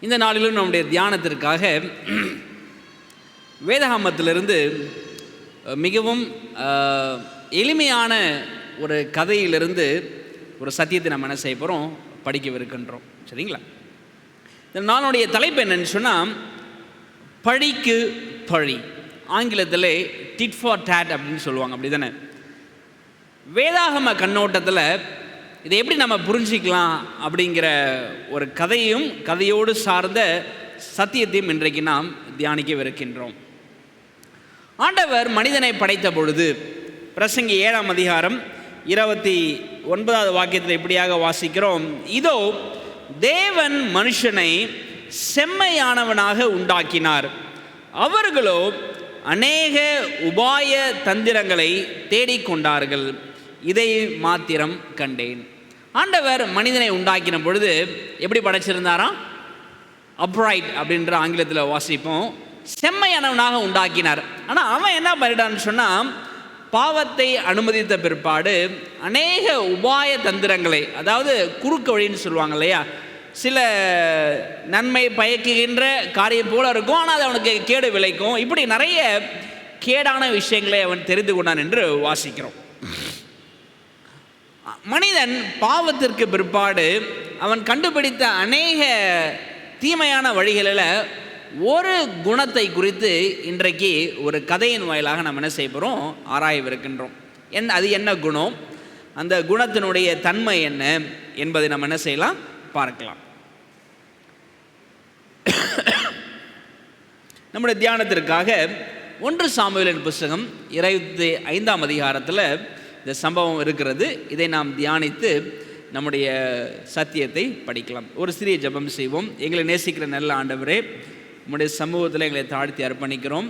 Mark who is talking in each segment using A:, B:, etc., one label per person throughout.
A: இந்த நாளிலும் நம்முடைய தியானத்திற்காக வேதாகமத்திலிருந்து மிகவும் எளிமையான ஒரு கதையிலிருந்து ஒரு சத்தியத்தை நம்ம என்ன செய்ய போகிறோம், படிக்கவிருக்கின்றோம். சரிங்களா? இந்த நாளுடைய தலைப்பு என்னன்னு சொன்னால், பழிக்கு பழி. ஆங்கிலத்தில் டிட் ஃபார் டேட் அப்படின்னு சொல்லுவாங்க. அப்படி தானே? வேதாகம கண்ணோட்டத்தில் இதை எப்படி நம்ம புரிஞ்சிக்கலாம் அப்படிங்கிற ஒரு கதையோடு சார்ந்த சத்தியத்தையும் இன்றைக்கு நாம் தியானிக்கவிருக்கின்றோம். ஆண்டவர் மனிதனை படைத்த பொழுது, பிரசங்கி 7ஆம் அதிகாரம் 29வது வாக்கியத்தில் இப்படியாக வாசிக்கிறோம், இதோ தேவன் மனுஷனை செம்மையானவனாக உண்டாக்கினார், அவர்களோ அநேக உபாய தந்திரங்களை தேடிக்கொண்டார்கள், இதை மாத்திரம் கண்டேன். ஆண்டவர் மனிதனை உண்டாக்கின பொழுது எப்படி படைச்சிருந்தாராம்? அப்ரைட் அப்படின்ற ஆங்கிலத்தில் வாசிப்போம். செம்மையானவனாக உண்டாக்கினார். ஆனால் அவன் என்ன பண்ணிட்டான்னு சொன்னால், பாவத்தை அனுமதித்த பிற்பாடு அநேக உபாய தந்திரங்களை, அதாவது குறுக்கு வழின்னு சொல்லுவாங்க இல்லையா, சில நன்மை பயக்குகின்ற காரியம் போல இருக்கும், ஆனால் அது அவனுக்கு கேடு விளைக்கும். இப்படி நிறைய கேடான விஷயங்களை அவன் தெரிந்து கொண்டான் என்று வாசிக்கிறோம். மனிதன் பாவத்திற்கு பிற்பாடு அவன் கண்டுபிடித்த அநேக தீமையான வழிகளில் ஒரு குணத்தை குறித்து இன்றைக்கு ஒரு கதையின் வாயிலாக நம்ம என்ன செய்ய போகிறோம், ஆராயவிருக்கின்றோம். அது என்ன குணம், அந்த குணத்தினுடைய தன்மை என்ன என்பதை நம்ம என்ன செய்யலாம், பார்க்கலாம். நம்முடைய தியானத்திற்காக 1 சாமுவேலின் புஸ்தகம் 25ஆம் அதிகாரத்தில் இந்த சம்பவம் இருக்கிறது. இதை நாம் தியானித்து நம்முடைய சத்தியத்தை படிக்கலாம். ஒரு சிறிய ஜெபம் செய்வோம். எங்களை நேசிக்கிற நல்ல ஆண்டவரே, உம்முடைய சமூகத்தில் எங்களை தாழ்த்தி அர்ப்பணிக்கிறோம்.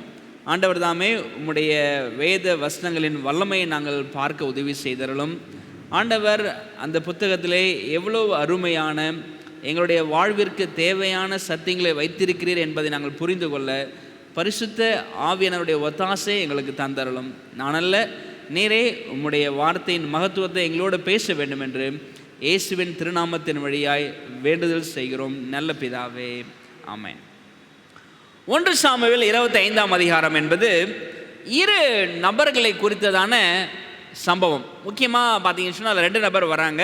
A: ஆண்டவர் தாமே உம்முடைய வேத வசனங்களின் வல்லமையை நாங்கள் பார்க்க உதவி செய்தருளும். ஆண்டவர் அந்த புத்தகத்திலே எவ்வளோ அருமையான எங்களுடைய வாழ்விற்கு தேவையான சத்தியங்களை வைத்திருக்கிறீர் என்பதை நாங்கள் புரிந்து கொள்ள பரிசுத்த ஆவியானவருடைய ஒத்தாசை எங்களுக்கு தந்தருளும். நானல்ல, நீரே உம்முடைய வார்த்தையின் மகத்துவத்தை எங்களோடு பேச வேண்டும் என்று இயேசுவின் திருநாமத்தின் வழியாய் வேண்டுதல் செய்கிறோம் நல்ல பிதாவே, ஆமென். 1 சாமுவேல் 25ஆம் அதிகாரம் என்பது 2 நபர்களை குறித்ததான சம்பவம். முக்கியமாக பார்த்தீங்கன்னு சொன்னால் 2 நபர் வராங்க.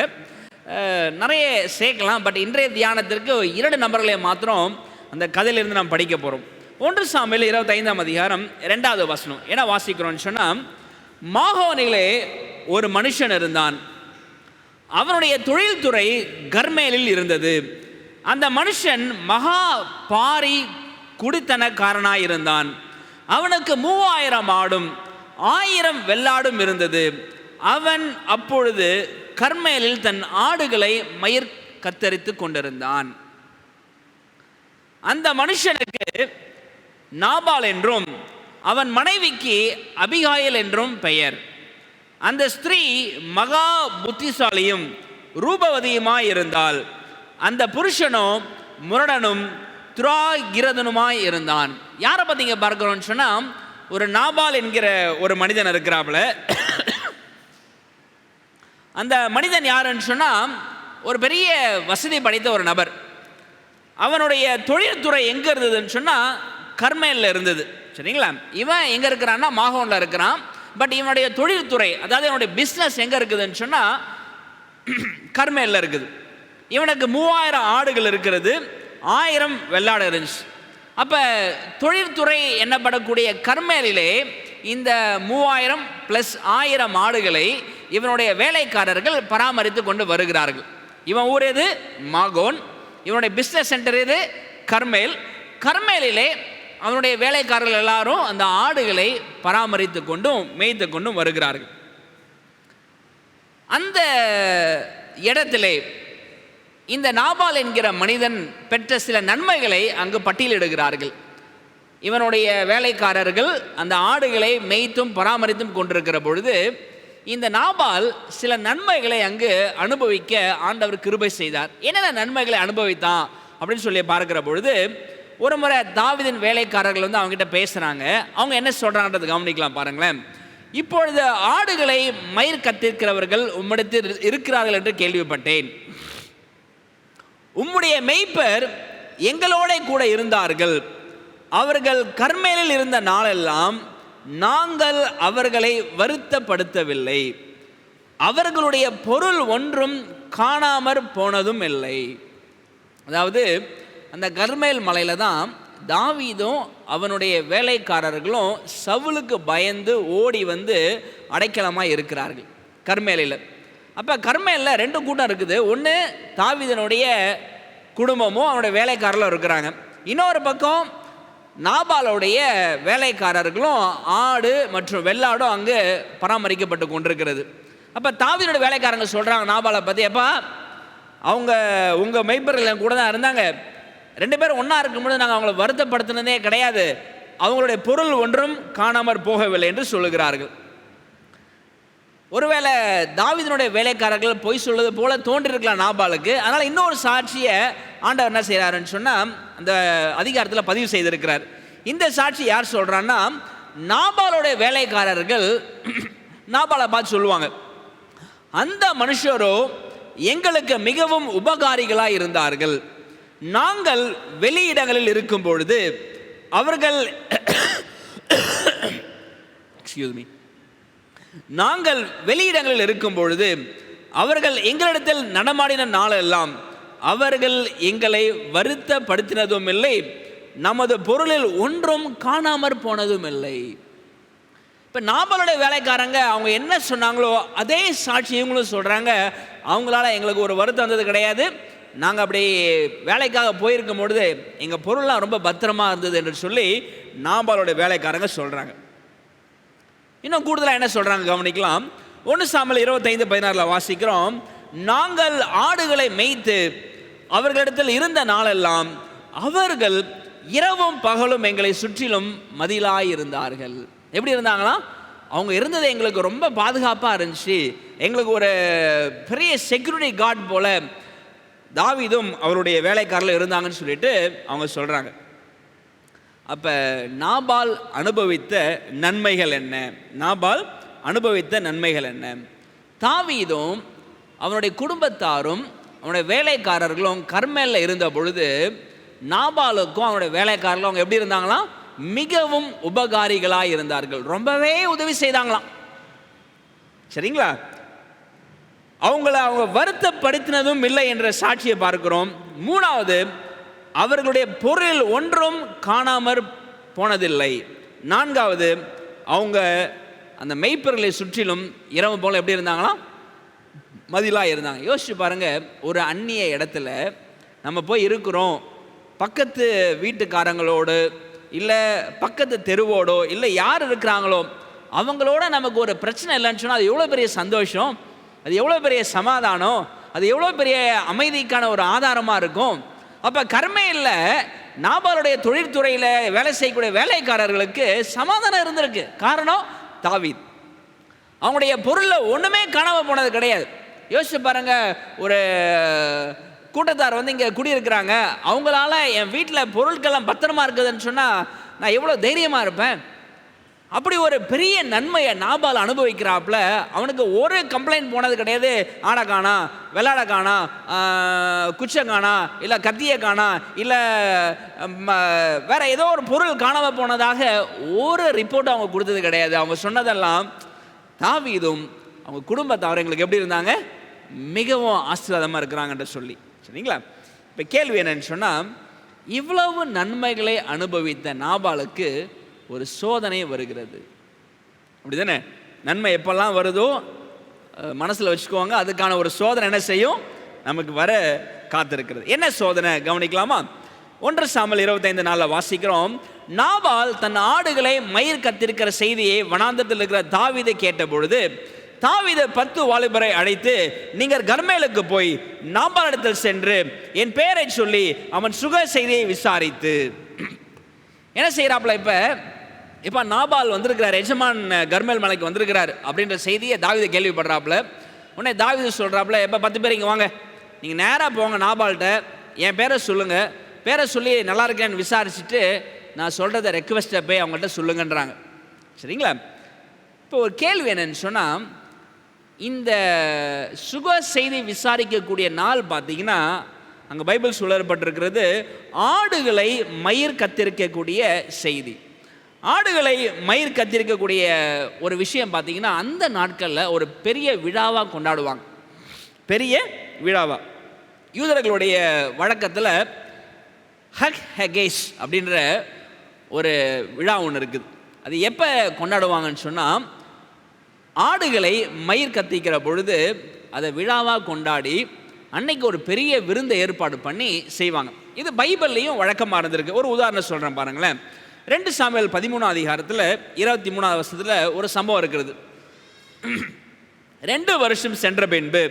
A: நிறைய சேர்க்கலாம், பட் இன்றைய தியானத்திற்கு 2 நபர்களை மாத்திரம் அந்த கதையிலிருந்து நாம் படிக்க போகிறோம். 1 சாமுவேல் 25ஆம் அதிகாரம் 2வது வசனம் என்ன வாசிக்கிறோம்னு சொன்னால், மாகோனிலே ஒரு மனுஷன் இருந்தான், அவனுடைய தொழில்துறை கர்மேலில் இருந்தது. அந்த மனுஷன் மகா பாரி குடித்தனக்காரனாயிருந்தான். அவனுக்கு 3000 ஆடும் 1000 வெள்ளாடும் இருந்தது. அவன் அப்பொழுது கர்மேலில் தன் ஆடுகளை மயிர் கத்தரித்து கொண்டிருந்தான். அந்த மனுஷனுக்கு நாபால் என்றும் அவன் மனைவிக்கு அபிகாயில் என்றும் பெயர். அந்த ஸ்திரீ மகா புத்திசாலியும் ரூபவதியுமாய் இருந்தாள். அந்த புருஷனோ முரடனும் துராகிரதனுமாய் இருந்தான். யாரை பார்த்தீங்க பார்க்கிறோம்னு சொன்னால், ஒரு நாபால் என்கிற ஒரு மனிதன் இருக்கிறாப்புல. அந்த மனிதன் யாருன்னு சொன்னால், ஒரு பெரிய வசதி படைத்த ஒரு நபர். அவனுடைய தொழில்துறை எங்கே இருந்ததுன்னு சொன்னால், கர்மேலில் இருந்தது. சரிங்களா? இவன் எங்கே இருக்கிறான்னா மாகோனில் இருக்கிறான். பட் இவனுடைய தொழில்துறை, அதாவது இவனுடைய பிஸ்னஸ் எங்கே இருக்குதுன்னு சொன்னால் கர்மேலில் இருக்குது. இவனுக்கு 3000 ஆடுகள் இருக்கிறது, 1000 வெள்ளாடு இருந்துச்சு. அப்போ தொழில்துறை என்னப்படக்கூடிய கர்மேலிலே இந்த 3000 + 1000 ஆடுகளை இவனுடைய வேலைக்காரர்கள் பராமரித்து கொண்டு வருகிறார்கள். இவன் ஊர் எது? மாகோன். இவனுடைய பிஸ்னஸ் சென்டர் எது? கர்மேல். கர்மேலிலே அவனுடைய வேலைக்காரர்கள் எல்லாரும் அந்த ஆடுகளை பராமரித்து கொண்டும் மேய்த்து கொண்டும் வருகிறார்கள். அந்த இடத்திலே இந்த நாபால் என்கிற மனிதன் பெற்ற சில நன்மைகளை அங்கு பட்டியலிடுகிறார்கள். இவனுடைய வேலைக்காரர்கள் அந்த ஆடுகளை மேய்த்தும் பராமரித்தும் கொண்டிருக்கிற பொழுது இந்த நாபால் சில நன்மைகளை அங்கு அனுபவிக்க ஆண்டவர் கிருபை செய்தார். என்னென்ன நன்மைகளை அனுபவித்தான் அப்படின்னு சொல்லி பார்க்கிற பொழுது, ஒரு முறை தாவீதின் வேலைக்காரர்கள் வந்து அவங்ககிட்ட பேசுகிறாங்க. அவங்க என்ன சொல்கிறாங்கன்றது கவனிக்கலாம் பாருங்களேன். இப்பொழுது ஆடுகளை மயிர் கத்திருக்கிறவர்கள் உம்மிடத்தில் இருக்கிறார்கள் என்று கேள்விப்பட்டேன். உம்முடைய மெய்ப்பர் எங்களோட கூட இருந்தார்கள். அவர்கள் கர்மேலில் இருந்த நாளெல்லாம் நாங்கள் அவர்களை வருத்தப்படுத்தவில்லை. அவர்களுடைய பொருள் ஒன்றும் காணாமற் போனதும் இல்லை. அதாவது அந்த கர்மேல் மலையில தான் தாவீதும் அவனுடைய வேலைக்காரர்களும் சவுலுக்கு பயந்து ஓடி வந்து அடைக்கலமாக இருக்கிறார்கள் கர்மேலில். அப்போ கர்மேலில் 2 கூட்டம் இருக்குது. ஒன்று தாவீதனுடைய குடும்பமும் அவனுடைய வேலைக்காரர்களும் இருக்கிறாங்க. இன்னொரு பக்கம் நாபாலுடைய வேலைக்காரர்களும் ஆடு மற்றும் வெள்ளாடும் அங்கு பராமரிக்கப்பட்டு கொண்டிருக்கிறது. அப்போ தாவீதனுடைய வேலைக்காரங்க சொல்கிறாங்க நாபாலை பற்றி, எப்பா அவங்க உங்கள் மெய்ப்பர்கள் கூட தான் இருந்தாங்க, 2 பேரும் ஒன்றா இருக்கும்போது நாங்கள் அவங்கள வருத்தப்படுத்தினதே கிடையாது, அவங்களுடைய பொருள் ஒன்றும் காணாமற் போகவில்லை என்று சொல்லுகிறார்கள். ஒருவேளை தாவீதினுடைய வேலைக்காரர்கள் பொய் சொல்வது போல தோன்றிருக்கலாம் நாபாலுக்கு. அதனால் இன்னொரு சாட்சியை ஆண்டவர் என்ன செய்கிறாருன்னு சொன்னால் அந்த அதிகாரத்தில் பதிவு செய்திருக்கிறார். இந்த சாட்சி யார் சொல்கிறான்னா, நாபாலுடைய வேலைக்காரர்கள் நாபாலை பார்த்து சொல்லுவாங்க, அந்த மனுஷரோ எங்களுக்கு மிகவும் உபகாரிகளாக இருந்தார்கள். நாங்கள் வெளியிடங்களில் இருக்கும் பொழுது அவர்கள் நாங்கள் வெளியிடங்களில் இருக்கும் பொழுது அவர்கள் எங்களிடத்தில் நடமாடின நாளெல்லாம் அவர்கள் எங்களை வருத்தப்படுத்தினதும் இல்லை, நமது பொருளில் ஒன்றும் காணாமற் போனதும் இல்லை. இப்போ நாபாலுடைய வேலைக்காரங்க அவங்க என்ன சொன்னாங்களோ அதே சாட்சி இவங்களும் சொல்கிறாங்க. அவங்களால எங்களுக்கு ஒரு வருத்தம் வந்தது கிடையாது, நாங்கள் அப்படி வேலைக்காக போயிருக்கும் பொழுது எங்கள் பொருள்லாம் ரொம்ப பத்திரமா இருந்தது என்று சொல்லி நாபாலுடைய வேலைக்காரங்க சொல்கிறாங்க. இன்னும் கூடுதலாக என்ன சொல்கிறாங்க கவனிக்கலாம். 1 சாமுவேல் 25:16 வாசிக்கிறோம், நாங்கள் ஆடுகளை மேய்த்து அவர்களிடத்தில் இருந்த நாளெல்லாம் அவர்கள் இரவும் பகலும் எங்களை சுற்றிலும் மதிலாயிருந்தார்கள். எப்படி இருந்தாங்களாம்? அவங்க இருந்தது எங்களுக்கு ரொம்ப பாதுகாப்பாக இருந்துச்சு, எங்களுக்கு ஒரு பெரிய செக்யூரிட்டி கார்டு போல தாவீதும் அவருடைய வேலைக்காரர்கள் இருந்தாங்கன்னு சொல்லிட்டு அவங்க சொல்கிறாங்க. அப்போ நாபால் அனுபவித்த நன்மைகள் என்ன? நாபால் அனுபவித்த நன்மைகள் என்ன? தாவீதும் அவனுடைய குடும்பத்தாரும் அவனுடைய வேலைக்காரர்களும் கர்மேலில் இருந்த பொழுது நாபாலுக்கும் அவனுடைய வேலைக்காரர்களும் அவங்க எப்படி இருந்தாங்களாம்? மிகவும் உபகாரிகளாக இருந்தார்கள், ரொம்பவே உதவி செய்தாங்களாம். சரிங்களா? அவங்க வருத்தப்படுத்தினதும் இல்லை என்ற சாட்சியை பார்க்கிறோம். 3வது, அவர்களுடைய பொருள் ஒன்றும் காணாமற் போனதில்லை. 4வது, அவங்க அந்த மெய்ப்பொருளை சுற்றிலும் இரவு போல எப்படி இருந்தாங்களாம்? மதிலாக இருந்தாங்க. யோசிச்சு பாருங்க, ஒரு அந்நிய இடத்துல நம்ம போய் இருக்கிறோம், பக்கத்து வீட்டுக்காரங்களோடு இல்லை பக்கத்து தெருவோடோ இல்லை யார் இருக்கிறாங்களோ அவங்களோட நமக்கு ஒரு பிரச்சனை இல்லைன்னு சொன்னால் அது எவ்வளோ பெரிய சந்தோஷம், அது எவ்வளோ பெரிய சமாதானம், அது எவ்வளோ பெரிய அமைதிக்கான ஒரு ஆதாரமாக இருக்கும். அப்போ கர்மேலில் நாபாலுடைய தொழில்துறையில் வேலை செய்யக்கூடிய வேலைக்காரர்களுக்கு சமாதானம் இருந்திருக்கு. காரணம் தாவீத். அவங்களுடைய பொருளில் ஒன்றுமே காணாமல் போனது கிடையாது. யோசிச்சு பாருங்க, ஒரு கூட்டத்தார் வந்து இங்கே குடியிருக்கிறாங்க, அவங்களால என் வீட்டில் பொருட்கள்லாம் பத்திரமா இருக்குதுன்னு சொன்னால் நான் எவ்வளோ தைரியமாக இருப்பேன். அப்படி ஒரு பெரிய நன்மையை நாபால் அனுபவிக்கிறாப்புல. அவனுக்கு ஒரு கம்ப்ளைண்ட் போனது கிடையாது, ஆடை காணா, வெள்ளாடை காணா, குச்சை காணா, இல்லை கத்தியை காணா, இல்லை வேற ஏதோ ஒரு பொருள் காணாமல் போனதாக ஒரு ரிப்போர்ட் அவங்க கொடுத்தது கிடையாது. அவங்க சொன்னதெல்லாம் தாவீதும் அவங்க குடும்பத்தார் எங்களுக்கு எப்படி இருந்தாங்க? மிகவும் ஆசீர்வாதமாக இருக்கிறாங்கன்ற சொல்லி. சரிங்களா? இப்போ கேள்வி என்னன்னு சொன்னால், இவ்வளவு நன்மைகளை அனுபவித்த நாபாலுக்கு ஒரு சோதனை வருகிறது. அப்படி தானே? நன்மை எப்பெல்லாம் வருதோ மனசில் வச்சுக்குவாங்க, அதுக்கான ஒரு சோதனை என்ன செய்யும்? நமக்கு வர காத்திருக்கிறது. என்ன சோதனை கவனிக்கலாமா? 1 சாமுவேல் 25:4 வாசிக்கிறோம், நாபால் தன் ஆடுகளை மயிர் கத்திருக்கிற செய்தியை வனாந்தரத்தில் இருக்கிற தாவீதை கேட்ட பொழுது தாவீது 10 வாலிபரை அழைத்து, நீங்கள் கர்மேலுக்கு போய் நாபாலிடத்தில் சென்று என் பெயரை சொல்லி அவன் சுக செய்தியை விசாரித்து. என்ன செய்கிறாப்புல? இப்போ நாபால் வந்திருக்கிறார், எஜமான் கர்மேல் மலைக்கு வந்திருக்கிறார் அப்படின்ற செய்தியை தாவீது கேள்விப்படுறாப்புல. உடனே தாவீது சொல்கிறாப்புல, எப்போ 10 பேர் இங்கே வாங்க, நீங்கள் நேராக போங்க நாபால்கிட்ட, என் பேரை சொல்லுங்கள், பேரை சொல்லி நல்லா இருக்கேன்னு விசாரிச்சுட்டு நான் சொல்கிறத ரெக்வெஸ்ட்டை போய் அவங்கள்ட்ட சொல்லுங்கன்றாங்க. சரிங்களா? இப்போ ஒரு கேள்வி என்னன்னு சொன்னால், இந்த சுக செய்தி விசாரிக்கக்கூடிய நாள் பார்த்தீங்கன்னா அங்கே பைபிள் சொல்லப்பட்டிருக்கிறது ஆடுகளை மயிர் கத்திருக்கக்கூடிய செய்தி. ஆடுகளை மயிர் கத்திருக்கக்கூடிய ஒரு விஷயம் பார்த்தீங்கன்னா, அந்த நாட்களில் ஒரு பெரிய விழாவாக கொண்டாடுவாங்க. பெரிய விழாவா யூதர்களுடைய வழக்கத்தில் ஹக் ஹகேஷ் அப்படின்ற ஒரு விழா ஒன்று இருக்குது. அது எப்போ கொண்டாடுவாங்கன்னு சொன்னால், ஆடுகளை மயிர் கத்திக்கிற பொழுது அதை விழாவாக கொண்டாடி அன்னைக்கு ஒரு பெரிய விருந்தை ஏற்பாடு பண்ணி செய்வாங்க. இது பைபிள்லையும் வழக்கமாக இருந்திருக்கு. ஒரு உதாரணம் சொல்கிறேன் பாருங்களேன். 2 சாமுவேல் 13 அதிகாரத்தில் 23 வருஷத்தில் ஒரு சம்பவம் இருக்கிறது. 2 வருஷம் சென்ற பின்பு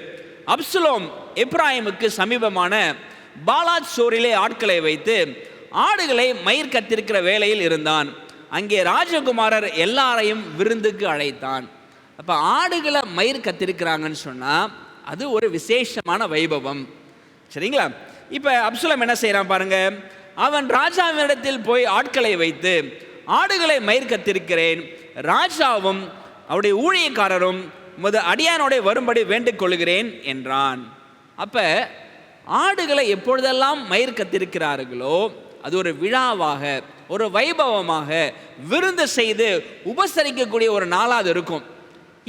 A: அப்சலோம் எப்ராயிமுக்கு சமீபமான பாலாத் சோரிலே ஆட்களை வைத்து ஆடுகளை மயிர் கத்திருக்கிற வேளையில் இருந்தான். அங்கே ராஜகுமாரர் எல்லாரையும் விருந்துக்கு அழைத்தான். அப்போ ஆடுகளை மயிர் கத்திருக்கிறாங்கன்னு சொன்னால் அது ஒரு விசேஷமான வைபவம். சரிங்களா? இப்போ அப்சலோம் என்ன செய்கிறான் பாருங்க. அவன் ராஜாவினிடத்தில் போய் ஆட்களை வைத்து ஆடுகளை மயிர் கத்திருக்கிறேன், ராஜாவும் அவருடைய ஊழியக்காரரும் உமது அடியானோட வரும்படி வேண்டிக் கொள்கிறேன் என்றான். அப்போ ஆடுகளை எப்பொழுதெல்லாம் மயிர் கத்திருக்கிறார்களோ அது ஒரு விழாவாக, ஒரு வைபவமாக, விருந்து செய்து உபசரிக்கக்கூடிய ஒரு நாளாக இருக்கும்.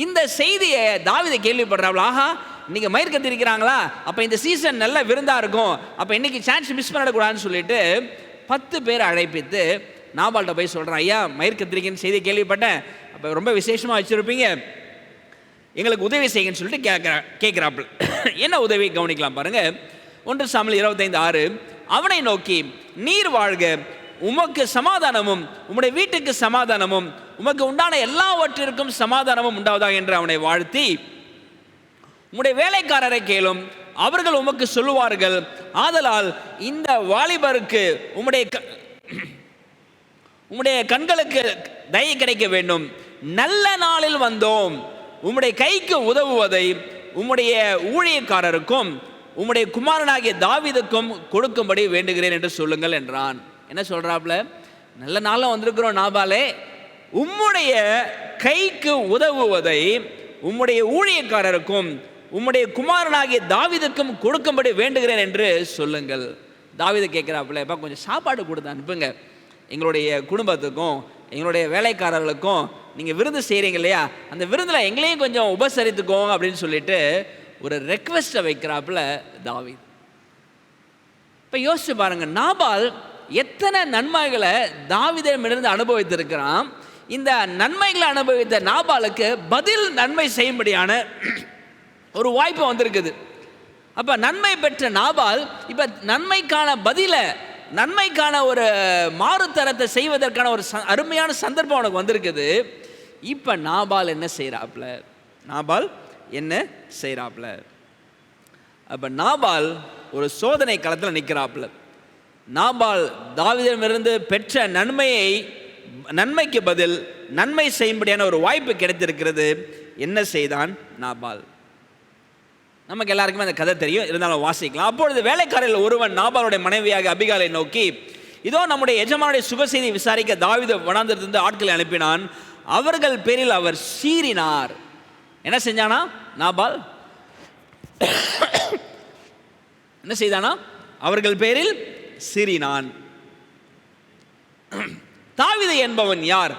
A: இந்த செய்தியை தாவீது கேள்விப்படுறாள். ஆஹா, இன்னைக்கு மயிர் கத்திருக்கிறாங்களா, அப்போ இந்த சீசன் நல்ல விருந்தாக இருக்கும், அப்போ இன்னைக்கு சான்ஸ் மிஸ் பண்ணிடக்கூடாதுன்னு சொல்லிட்டு 10 பேர் அழைப்பித்து நாபால்கிட்ட போய் சொல்கிறான். ஐயா, மயிர் கத்திரிக்கன்னு செய்தி கேள்விப்பட்டேன், அப்போ ரொம்ப விசேஷமாக வச்சுருப்பீங்க, எங்களுக்கு உதவி செய்யுங்கன்னு சொல்லிட்டு கேட்குறாப்புல. என்ன உதவி கவனிக்கலாம் பாருங்க. 1 சாமுவேல் 25:6 அவனை நோக்கி, நீர் வாழ்க, உமக்கு சமாதானமும் உம்முடைய வீட்டுக்கு சமாதானமும் உமக்கு உண்டான எல்லாவற்றிற்கும் சமாதானமும் உண்டாவதாக என்று அவனை வாழ்த்தி, உம்முடைய வேலைக்காரரை கேளும், அவர்கள் உமக்கு சொல்லுவார்கள், ஆதலால் இந்த வாலிபருக்கு உம்முடைய கண்களுக்கு தயை கிடைக்க வேண்டும், நல்ல நாளில் வந்தோம், உம்முடைய கைக்கு உதவுவதை உம்முடைய ஊழியக்காரருக்கும் உம்முடைய குமாரனாகிய தாவீதுக்கும் கொடுக்கும்படி வேண்டுகிறேன் என்று சொல்லுங்கள் என்றான். என்ன சொல்றாப்ல? நல்ல நாளில் வந்திருக்கிறோம் நாபாலே, உம்முடைய கைக்கு உதவுவதை உம்முடைய ஊழியக்காரருக்கும் உம்முடைய குமாரனாகிய தாவீதுக்கும் கொடுக்கும்படி வேண்டுகிறேன் என்று சொல்லுங்கள். தாவீது கேட்குறாப்புல, எப்போ கொஞ்சம் சாப்பாடு கொடுத்து அனுப்புங்க, எங்களுடைய குடும்பத்துக்கும் எங்களுடைய வேலைக்காரர்களுக்கும் நீங்கள் விருந்து செய்கிறீங்க இல்லையா, அந்த விருந்தில் எங்களையும் கொஞ்சம் உபசரித்துக்கோங்க அப்படின்னு சொல்லிட்டு ஒரு ரெக்வெஸ்ட்டை வைக்கிறாப்புல தாவீது. இப்போ யோசிச்சு பாருங்க, நாபால் எத்தனை நன்மைகளை தாவீதிடமிருந்து அனுபவித்திருக்கிறான். இந்த நன்மைகளை அனுபவித்த நாபாலுக்கு பதில் நன்மை செய்யும்படியான ஒரு வாய்ப்பு வந்திருக்குது. அப்போ நன்மை பெற்ற நாபால் இப்போ நன்மைக்கான பதில, நன்மைக்கான ஒரு மாறுதரத்தை செய்வதற்கான ஒரு அருமையான சந்தர்ப்பம் உனக்கு வந்திருக்குது. இப்போ நாபால் என்ன செய்கிறாப்புல? அப்போ நாபால் ஒரு சோதனை களத்தில் நிற்கிறாப்புல. நாபால் தாவீதிடமிருந்து பெற்ற நன்மைக்கு பதில் நன்மை செய்யும்படியான ஒரு வாய்ப்பு கிடைத்திருக்கிறது. என்ன செய்தான் நாபால்? நமக்கு எல்லாருக்குமே அந்த கதை தெரியும், இருந்தாலும் வாசிக்கலாம். அப்பொழுது வேலைக்காரர்கள் ஒருவன் நாபாலுடைய மனைவியாக அபிகாலை நோக்கி, இதோ நம்முடைய எஜமானுடைய சுகசெய்தி விசாரிக்க தாவீது வனாந்திரத்திலிருந்து ஆட்களை அனுப்பினான், அவர்கள் பேரில் அவர் சீறினார். என்ன செஞ்சானா நாபால்? என்ன செய்தானா? அவர்கள் பேரில் சீறினான். தாவீது என்பவன் யார்?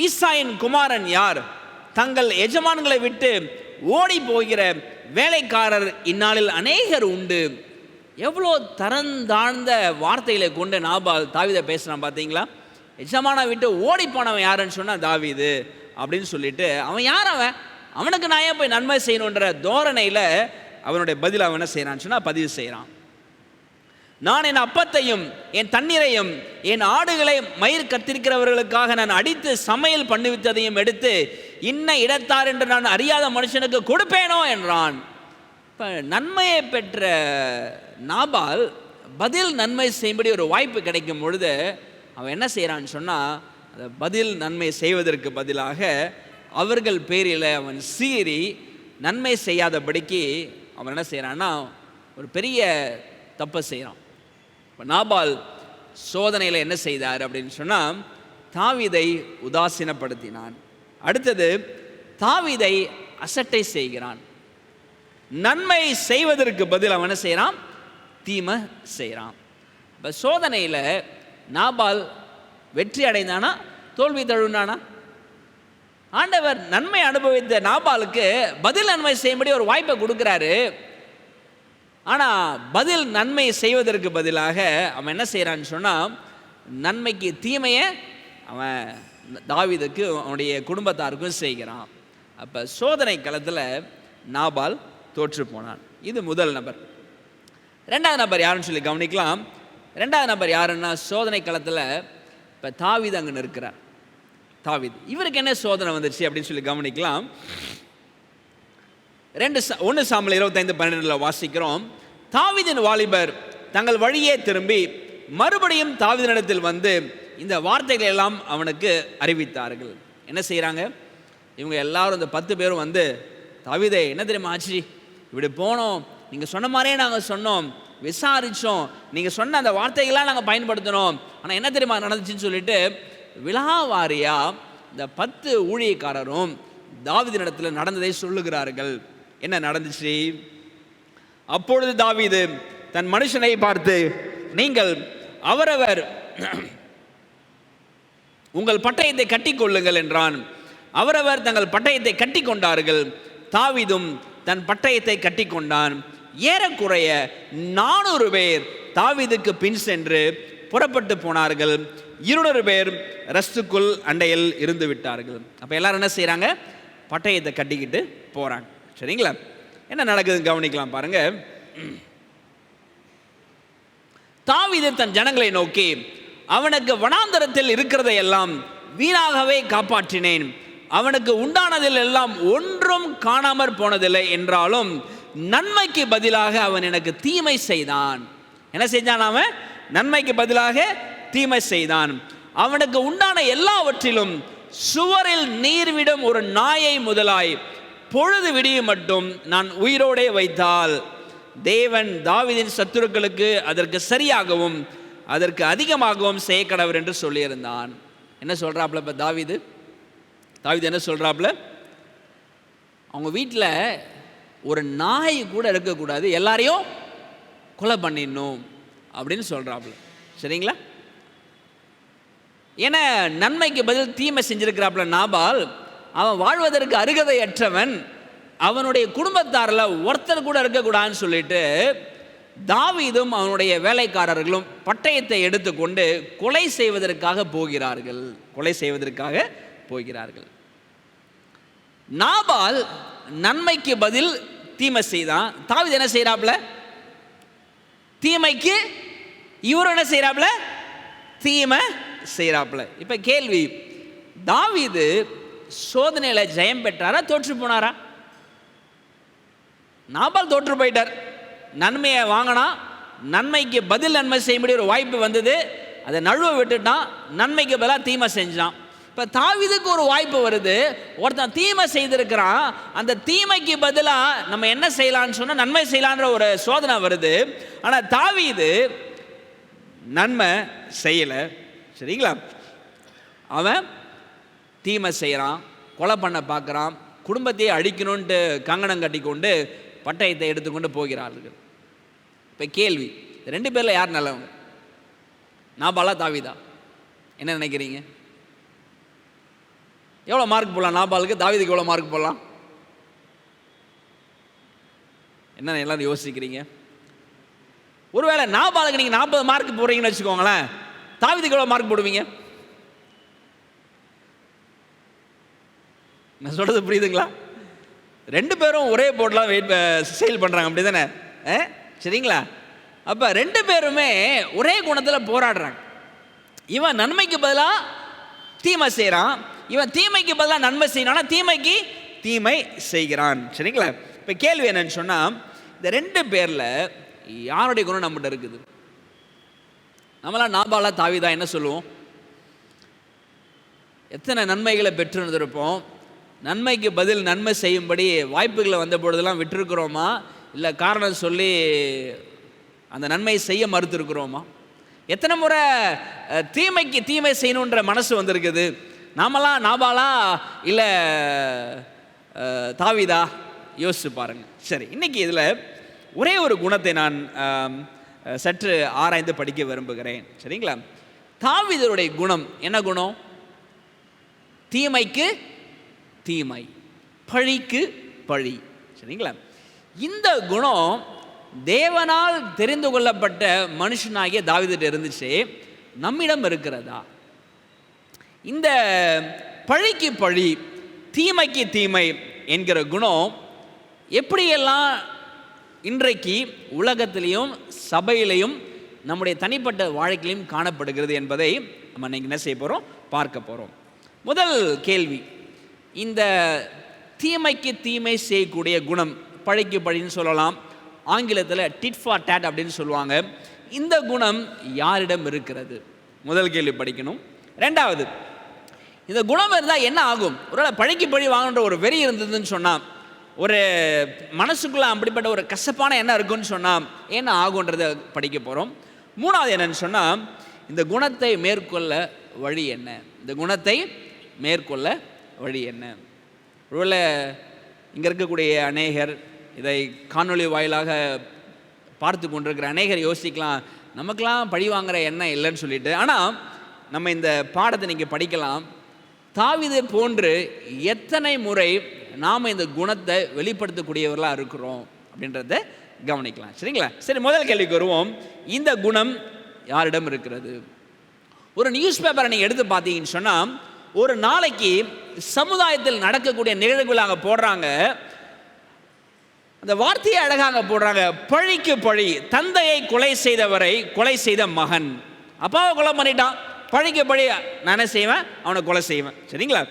A: ஈசாயின் குமாரன் யார்? தங்கள் எஜமான்களை விட்டு ஓடி போகிற வேலைக்காரர் இந்நாளில் அநேகர் உண்டு. எவ்வளோ தரந்தாழ்ந்த வார்த்தைகளை கொண்டு நாபால் தாவீதை பேசுகிறான் பார்த்தீங்களா? எஜமானை விட்டு ஓடி போனவன் யாருன்னு சொன்னால் தாவீது அப்படின்னு சொல்லிட்டு, அவன் யார்? அவனுக்கு நான் ஏன் போய் நன்மை செய்யணுன்ற தோரணையில் அவனுடைய பதில் அவன் என்ன செய்கிறான்னு சொன்னால் பதிவு செய்கிறான். நான் என் அப்பத்தையும் என் தண்ணீரையும் என் ஆடுகளை மயிர் கத்திருக்கிறவர்களுக்காக நான் அடித்து சமையல் பண்ணுவித்ததையும் எடுத்து இன்ன இடத்தார் என்று நான் அறியாத மனுஷனுக்கு கொடுப்பேனோ என்றான். இப்போ நன்மையை பெற்ற நாபால் பதில் நன்மை செய்யும்படி ஒரு வாய்ப்பு கிடைக்கும் பொழுது அவன் என்ன செய்கிறான்னு சொன்னால், அந்த பதில் நன்மை செய்வதற்கு பதிலாக அவர்கள் பேரில் அவன் சீறி நன்மை செய்யாதபடிக்கு அவன் என்ன செய்கிறான்னா ஒரு பெரிய தப்பை செய்கிறான். இப்போ நாபால் சோதனையில் என்ன செய்தார் அப்படின்னு சொன்னால், தாவீதை உதாசீனப்படுத்தினான். அடுத்தது தாவீதை அசட்டை செய்கிறான். நன்மை செய்வதற்கு பதில் அவன் என்ன செய்கிறான்? தீமை செய்கிறான். இப்போ சோதனையில் நாபால் வெற்றி அடைந்தானா தோல்வி தழுவினானா? ஆண்டவர் நன்மை அனுபவித்த நாபாலுக்கு பதில் நன்மை செய்யும்படி ஒரு வாய்ப்பை கொடுக்குறாரு. ஆனால் பதில் நன்மை செய்வதற்கு பதிலாக அவன் என்ன செய்கிறான்னு சொன்னால், நன்மைக்கு தீமையை அவன் தாவீதுக்கு அவனுடைய குடும்பத்தாருக்கும் செய்கிறான். அப்போ சோதனை களத்தில் நாபால் தோற்று போனான். இது முதல் நபர். ரெண்டாவது நபர் யாருன்னு சொல்லி கவனிக்கலாம். ரெண்டாவது நபர் யாருன்னா, சோதனை களத்தில் இப்போ தாவீது அங்கே நிற்கிறார். தாவீது, இவருக்கு என்ன சோதனை வந்துச்சு அப்படின்னு சொல்லி கவனிக்கலாம். 1 சாமுவேல் 25:12 வாசிக்கிறோம். தாவீதின் வாலிபர் தங்கள் வழியே திரும்பி மறுபடியும் தாவீதினிடத்தில் வந்து இந்த வார்த்தைகள் எல்லாம் அவனுக்கு அறிவித்தார்கள். என்ன செய்கிறாங்க இவங்க எல்லாரும்? இந்த 10 பேரும் வந்து, தாவீதே என்ன தெரியுமா ஆச்சு, இப்படி போனோம், நீங்கள் சொன்ன மாதிரியே நாங்கள் சொன்னோம், விசாரித்தோம், நீங்கள் சொன்ன அந்த வார்த்தைகள்லாம் நாங்கள் பயன்படுத்தினோம், ஆனால் என்ன தெரியுமா நடந்துச்சுன்னு சொல்லிட்டு விலாவாரியாக இந்த 10 ஊழியக்காரரும் தாவீதினிடத்தில் நடந்ததை சொல்லுகிறார்கள். என்ன நடந்துச்சு? அப்பொழுது தாவீது தன் மனுஷனை பார்த்து, நீங்கள் அவரவர் உங்கள் பட்டயத்தை கட்டி கொள்ளுங்கள் என்றான். அவரவர் தங்கள் பட்டயத்தை கட்டி கொண்டார்கள். தாவீதும் தன் பட்டயத்தை கட்டி கொண்டான். ஏறக்குறைய 400 பேர் தாவீதுக்கு பின் சென்று புறப்பட்டு போனார்கள். 200 பேர் ரஸ்துக்குள் அண்டையில் இருந்து விட்டார்கள். அப்போ எல்லாரும் என்ன செய்கிறாங்க? பட்டயத்தை கட்டிக்கிட்டு போகிறாங்க. சரிங்களா? என்ன நடக்குதுன்னு கவனிக்கலாம் பாருங்க. தாவீது தன் ஜனங்களை நோக்கி, அவனுக்கு வனாந்தரத்தில் இருக்கிறதை எல்லாம் வீணாகவே காப்பாற்றினேன், அவனுக்கு உண்டானதில் எல்லாம் ஒன்றும் காணாமற் போனதில்லை என்றாலும் நன்மைக்கு பதிலாக அவன் எனக்கு தீமை செய்தான். என்ன செஞ்சான்? அவன் நன்மைக்கு பதிலாக தீமை செய்தான். அவனுக்கு உண்டான எல்லாவற்றிலும் சுவரில் நீர்விடும் ஒரு நாயை முதலாய் பொழுது விடியும் மட்டும் நான் உயிரோடே வைத்தால் தேவன் தாவீதின் சத்துருக்களுக்கு அதற்கு சரியாகவும் அதற்கு அதிகமாகவும் செய்யக்கடவர் என்று சொல்லியிருந்தான். என்ன சொல்றாப்ல இப்போ தாவீது என்ன சொல்றாப்ல? அவங்க வீட்டில் ஒரு நாய் கூட இருக்கக்கூடாது, எல்லாரையும் கொலை பண்ணிடணும் அப்படின்னு சொல்றாப்ல. சரிங்களா? ஏன்னா நன்மைக்கு பதில் தீமை செஞ்சிருக்கிறாப்ல நாபால். அவன் வாழ்வதற்கு அருகதையற்றவன், அவனுடைய குடும்பத்தாரில் ஒருத்தர் கூட இருக்கக்கூடாதுன்னு சொல்லிட்டு தாவீதும் அவனுடைய வேலைக்காரர்களும் பட்டயத்தை எடுத்துக்கொண்டு கொலை செய்வதற்காக போகிறார்கள். நாபால் நன்மைக்கு பதில் தீமை செய்தான். தாவீது என்ன செய்யறாப்ல? தீமைக்கு இவரும் என்ன செய்யறாப்ல? தீமை செய்யறாப்ல. இப்ப கேள்வி, தாவீது சோதனையில ஜெயம் பெற்றாரா தோற்று போனாரா? நாபால் தோற்று போயிட்டார். நன்மையை வாங்கினா, நன்மைக்கு பதில் நன்மை செய்ய முடிய ஒரு வாய்ப்பு வந்தது, அதை நழுவ விட்டுட்டான், நன்மைக்கு பதிலாக தீமை செஞ்சான். இப்போ தாவீதுக்கு ஒரு வாய்ப்பு வருது, ஒருத்தன் தீமை செய்திருக்கிறான், அந்த தீமைக்கு பதிலாக நம்ம என்ன செய்யலான்னு சொன்னால் நன்மை செய்யலான்ற ஒரு சோதனை வருது. ஆனால் தாவீது நன்மை செய்யலை. சரிங்களா? அவன் தீமை செய்கிறான், கொலை பண்ண பார்க்குறான், குடும்பத்தையே அழிக்கணுன்ட்டு கங்கணம் கட்டி கொண்டு பட்டயத்தை எடுத்துக்கொண்டு போகிறார்கள். இப்போ கேள்வி, 2 பேரில் யார் நல்லவங்க? நாபாலா தாவீதா? என்ன நினைக்கிறீங்க? எவ்வளோ மார்க் போடலாம் நாபாலுக்கு? தாவீதுக்கு எவ்வளோ மார்க் போடலாம்? என்ன எல்லாரும் யோசிக்கிறீங்க? ஒருவேளை நாபாலுக்கு நீங்கள் 40 மார்க் போடுறீங்கன்னு வச்சுக்கோங்களேன், தாவீதுக்கு எவ்வளோ மார்க் போடுவீங்க? நான் சொல்கிறது புரியுதுங்களா? 2 பேரும் ஒரே போர்டெலாம் சேல் பண்ணுறாங்க, அப்படி தானே? சரிங்களா? அப்போ 2 பேருமே ஒரே குணத்தில் போராடுறாங்க. இவன் நன்மைக்கு பதிலாக தீமை செய்கிறான், இவன் தீமைக்கு பதிலாக நன்மை செய்யறானா, தீமைக்கு தீமை செய்கிறான். சரிங்களா? இப்போ கேள்வி என்னன்னு சொன்னால், இந்த 2 பேரில் யாருடைய குணம் நம்மகிட்ட இருக்குது? நம்மளாம் நாபாலா தாவீதா என்ன சொல்லுவோம்? எத்தனை நன்மைகளை பெற்றிருந்திருப்போம், நன்மைக்கு பதில் நன்மை செய்யும்படி வாய்ப்புகளை வந்த பொழுதெல்லாம் விட்டுருக்கிறோமா, இல்லை காரணம் சொல்லி அந்த நன்மையை செய்ய மறுத்துருக்கிறோமா? எத்தனை முறை தீமைக்கு தீமை செய்யணுன்ற மனசு வந்திருக்குது? நாமெல்லாம் நாபாலா இல்லை தாவீதா? யோசிச்சு பாருங்க. சரி, இன்னைக்கு இதில் ஒரே ஒரு குணத்தை நான் சற்று ஆராய்ந்து படிக்க விரும்புகிறேன். சரிங்களா? தாவீதுடைய குணம் என்ன குணம்? தீமைக்கு தீமை, பழிக்கு பழி. சரிங்களா? இந்த குணம் தேவனால் தெரிந்து கொள்ளப்பட்ட மனுஷனாகிய தாவீதிட்ட இருந்துச்சு, நம்மிடம் இருக்கிறதா? இந்த பழிக்கு பழி, தீமைக்கு தீமை என்கிற குணம் எப்படியெல்லாம் இன்றைக்கு உலகத்திலையும் சபையிலையும் நம்முடைய தனிப்பட்ட வாழ்க்கையிலும் காணப்படுகிறது என்பதை நம்ம இன்னைக்கு என்ன செய்ய போகிறோம், பார்க்க போகிறோம். முதல் கேள்வி, இந்த தீமைக்கு தீமை செய்யக்கூடிய குணம், பழிக்கு பழின்னு சொல்லலாம், ஆங்கிலத்தில் டிட் ஃபார் டேட் அப்படின்னு சொல்லுவாங்க. இந்த குணம் யாரிடம் இருக்கிறது? முதல் கேள்வி படிக்கணும். ரெண்டாவது, இந்த குணம் இருந்தால் என்ன ஆகும்? ஒருவேளை பழிக்கு பழி வாங்குன்ற ஒரு வெறி இருந்ததுன்னு சொன்னால், ஒரு மனசுக்குள்ளே அப்படிப்பட்ட ஒரு கசப்பான எண்ணம் இருக்குன்னு சொன்னால் என்ன ஆகுன்றதை படிக்க போகிறோம். மூணாவது என்னன்னு சொன்னால், இந்த குணத்தை மேற்கொள்ள வழி என்ன? இந்த குணத்தை மேற்கொள்ள வழி என்ன? ஒருவேளை இங்கே இருக்கக்கூடிய அநேகர், இதை காணொளி வாயிலாக பார்த்து கொண்டிருக்கிற அநேகர் யோசிக்கலாம், நமக்கெல்லாம் பழி வாங்குற எண்ணம் இல்லைன்னு சொல்லிட்டு. ஆனால் நம்ம இந்த பாடத்தை நீங்கள் படிக்கலாம், தாவீதை போன்று எத்தனை முறை நாம் இந்த குணத்தை வெளிப்படுத்தக்கூடியவர்களாக இருக்கிறோம் அப்படின்றத கவனிக்கலாம். சரிங்களா? சரி, முதல் கேள்விக்கு வருவோம். இந்த குணம் யாரிடம் இருக்கிறது? ஒரு நியூஸ் பேப்பரை நீங்கள் எடுத்து பார்த்தீங்கன்னு சொன்னால், ஒரு நாளைக்கு சமுதாயத்தில் நடக்கக்கூடிய நிகழ்வுகளாக போடுறாங்க. அந்த வார்த்தையை அழகாக போடுறாங்க, பழிக்கு பழி, தந்தையை கொலை செய்தவரை கொலை செய்த மகன். அப்பாவை கொலை பண்ணிட்டான், பழிக்கு பழி, நான் என்ன செய்வேன், அவனை கொலை செய்வேன். சரிங்களா?